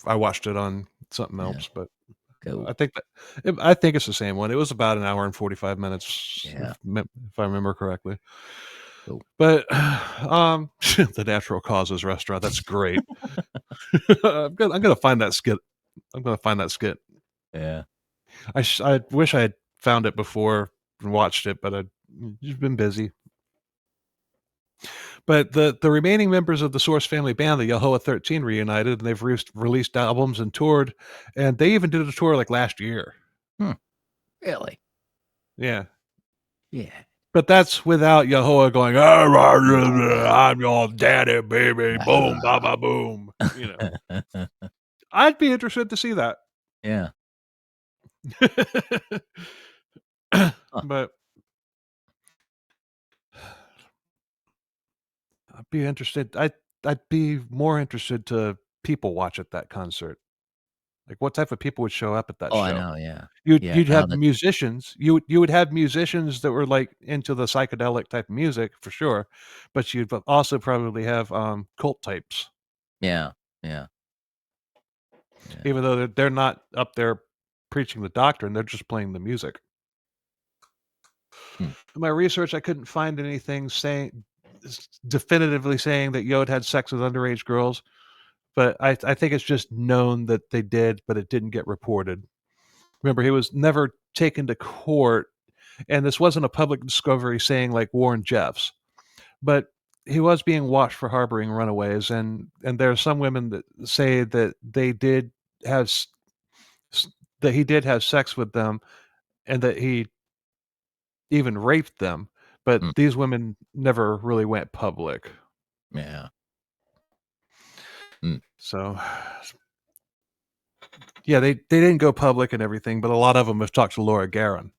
I watched it on something Yeah. else, but Cool. I think it's the same one. It was about an hour and 45 minutes, Yeah. if I remember correctly. Cool. But the Natural Causes Restaurant, that's great. I'm gonna find that skit. I'm gonna find that skit. Yeah. I wish I had found it before and watched it, but I've just been busy. But the remaining members of the Source Family band, the Yehovah 13, reunited, and they've released albums and toured, and they even did a tour like last year. Hmm. Really? Yeah. Yeah. But that's without Yehovah going, "Ah, rah, rah, rah, I'm your daddy, baby, boom, ba, ba, boom." I'd be interested to see that. Yeah. Huh. But I'd be more interested to people watch at that concert. Like, what type of people would show up at that Oh, I show? know, yeah. You'd Yeah, you'd now have that musicians. You would have musicians that were, like, into the psychedelic type of music for sure, but you'd also probably have, cult types, yeah, yeah, yeah. even though they're not up there preaching the doctrine, they're just playing the music. Hmm. In my research, I couldn't find anything definitively saying that Yod had sex with underage girls, but I think it's just known that they did, but it didn't get reported. Remember, he was never taken to court, and this wasn't a public discovery saying like Warren Jeffs, but he was being watched for harboring runaways, and there are some women that say that they did have that he did have sex with them, and that he even raped them, but Hmm. these women never really went public. Yeah. Hmm. So, yeah, they didn't go public and everything, but a lot of them have talked to Laura Guerin.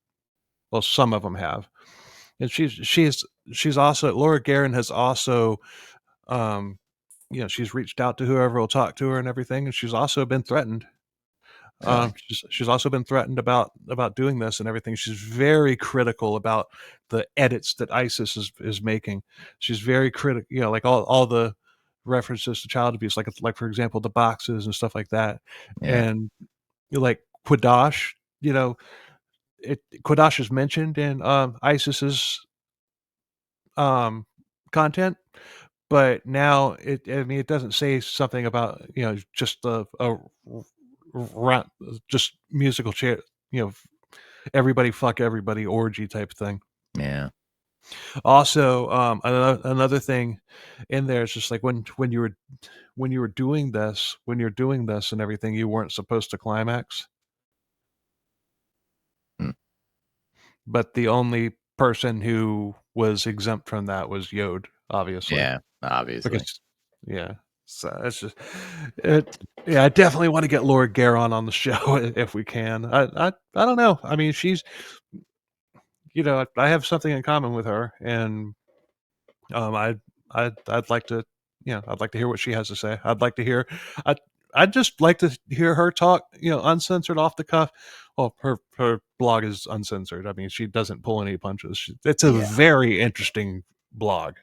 Well, some of them have, and she's also, Laura Guerin has also, um, she's reached out to whoever will talk to her and everything, and she's also been threatened. Really? She's also been threatened about doing this and everything. She's very critical about the edits that ISIS is making. She's very critical, like all the references to child abuse, like for example the boxes and stuff like that, Yeah. and like Quadash. Quadash is mentioned in ISIS's um, content, but now I mean, it doesn't say something about just just musical chair, you know, everybody fuck everybody orgy type thing. Yeah. Also, another thing in there is just like when you were doing this, when you're doing this and everything, you weren't supposed to climax, Hmm. but the only person who was exempt from that was Yod, obviously. Yeah, obviously. Because yeah, so it's just it. Yeah, I definitely want to get Laura Guerin on the show if we can. I don't know. I mean, she's I have something in common with her, and um, I I'd like to I'd like to hear what she has to say. I'd like to hear. I I'd just like to hear her talk, uncensored, off the cuff. Well, her blog is uncensored. I mean, she doesn't pull any punches. It's a Yeah. very interesting blog.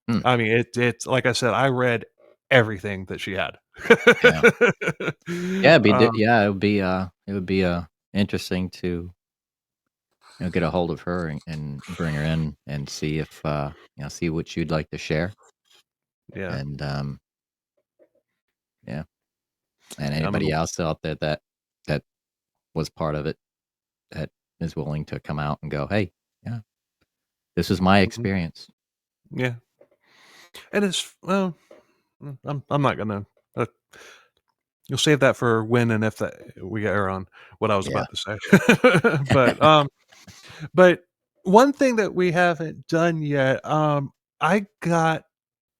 Hmm. I mean, it's like I said, I read everything that she had. Yeah. Yeah, Um, it would be interesting to get a hold of her and bring her in and see if see what you'd like to share. yeah, And yeah, and I'm gonna. anybody else out there that was part of it that is willing to come out and go, hey, yeah, this is my Mhm, experience. yeah, and it's well, I'm not gonna. Uh, you'll save that for when and if that we get her on. What I was Yeah. about to say, but one thing that we haven't done yet, I got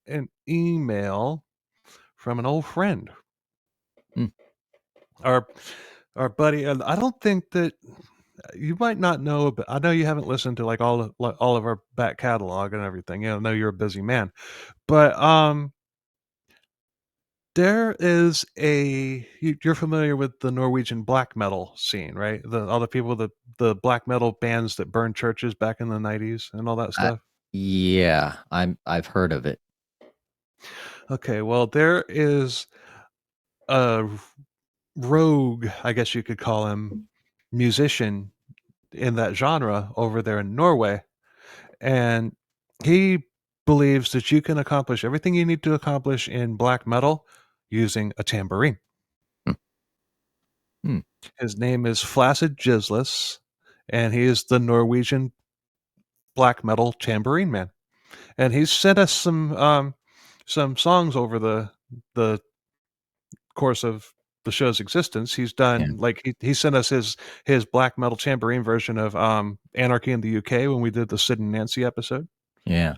an email from an old friend, Mm, our our buddy, and I don't think that you might not know, but I know you haven't listened to like all of our back catalog and everything. I know you're a busy man, but there is you're familiar with the Norwegian black metal scene, right? All the people, the black metal bands that burned churches back in the 90s and all that I, stuff. yeah, I've heard of it. Okay, well, there is a rogue, I guess you could call him, musician in that genre over there in Norway, and he believes that you can accomplish everything you need to accomplish in black metal using a tambourine. Hmm, hmm, His name is Flaccid Gislis, and he is the Norwegian black metal tambourine man. And he's sent us some songs over the course of the show's existence. He's yeah, done like he sent us his black metal tambourine version of Anarchy in the UK when we did the Sid and Nancy episode. yeah.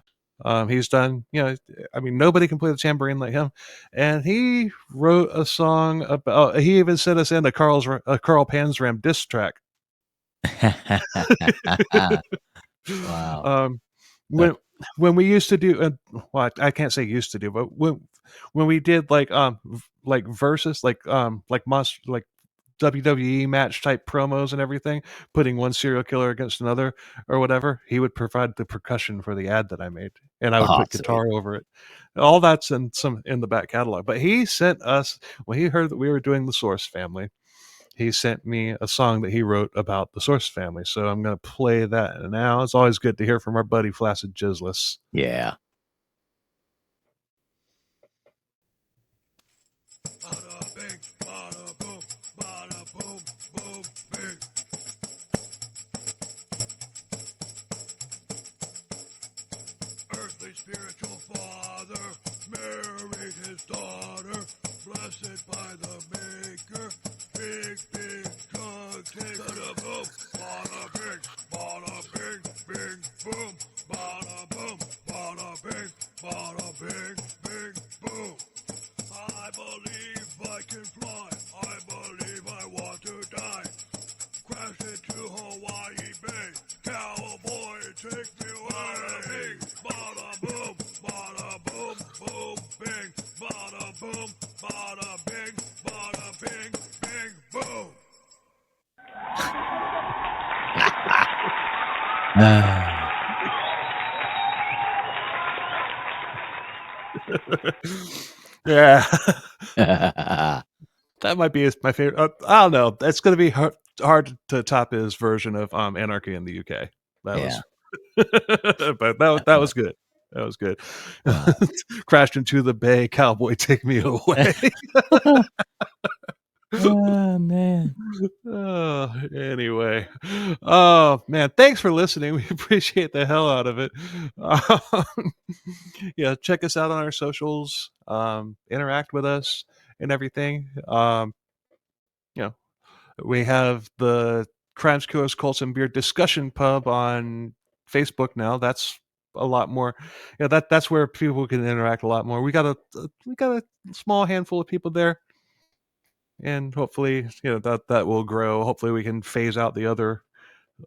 He's done, I mean, nobody can play the tambourine like him. And he wrote a song about. He even sent us in a Carl Panzram diss track. Wow. um, Uh, when when we used to do, well, I can't say used to do, but when we did like versus like monster like WWE match type promos and everything, putting one serial killer against another or whatever, he would provide the percussion for the ad that I made, and I would oh, put sweet. guitar over it. All that's in the back catalog. But he sent us when he heard that we were doing the Source family. He sent me a song that he wrote about the Source family. So I'm going to play that now. It's always good to hear from our buddy Flaccid Gislis. Yeah. Bada bing, bada boom, bada boom, boom, bing. Earthly spiritual father married his daughter, blessed by the maker. Big, big cupcake. Bada boom, bada bing, bada bing, bing, boom. Bada boom, bada bing, bada bing, bing, boom. I believe I can fly. I believe I want to die. Crash into Hawaii Bay. Cowboy, take me away. Bada boom, bada boom, boom, bing. Bada boom, bada bing, bada bing, bing, boom. Yeah. Ah. That might be my favorite. I don't know. It's going to be hard to top his version of Anarchy in the UK. That Yeah. was, but that was good. That was good. Wow. Crashed into the bay. Cowboy, take me away. Oh, man. Oh, anyway. Oh man, thanks for listening. We appreciate the hell out of it. Yeah, check us out on our socials. Interact with us and everything. You know, we have the Crimes, Killers, Cults, and Beer discussion pub on Facebook now. That's a lot more. Yeah, that's where people can interact a lot more. We got a small handful of people there, and hopefully, that will grow. Hopefully, we can phase out the other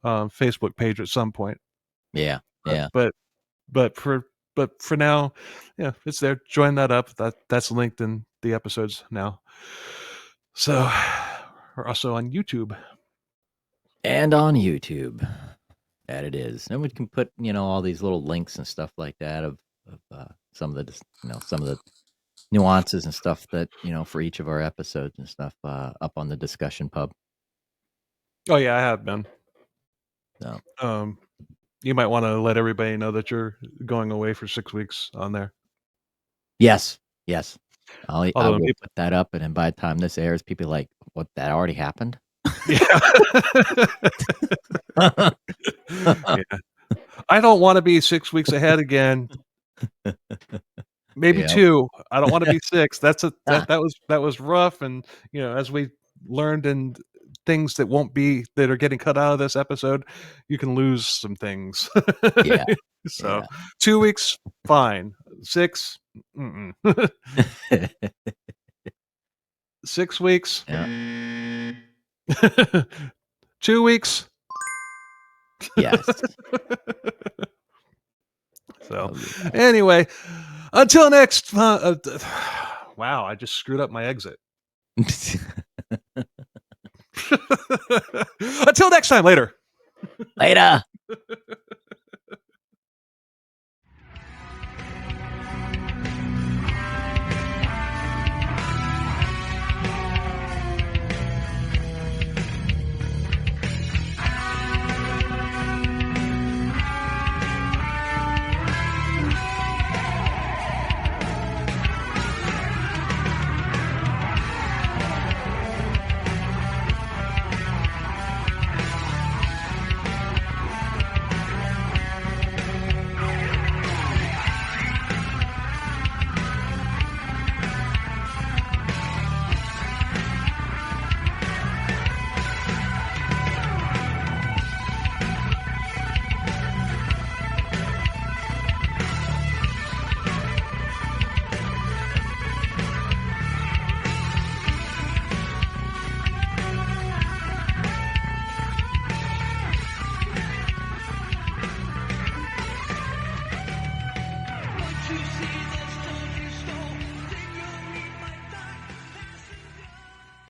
Facebook page at some point. Yeah. But Yeah. but but for now, yeah, it's there. Join that up. That's linked in the episodes now. So we're also on YouTube. And on YouTube. That it is. And we can put, all these little links and stuff like that of some of the, some of the nuances and stuff that, for each of our episodes and stuff up on the discussion pub. Oh yeah, I have been. So. You might want to let everybody know that you're going away for 6 weeks on there. Yes. I will people- put that up, and then by the time this airs, people are like, what, that already happened? Yeah. Yeah. I don't want to be 6 weeks ahead again. Maybe Yep. 2. I don't want to be 6. That was rough, and as we learned in things that are getting cut out of this episode, you can lose some things. Yeah. So 2 weeks, fine. 6, 6 weeks. Yeah. 2 weeks. Yes. So anyway, until next wow, I just screwed up my exit. Until next time, later.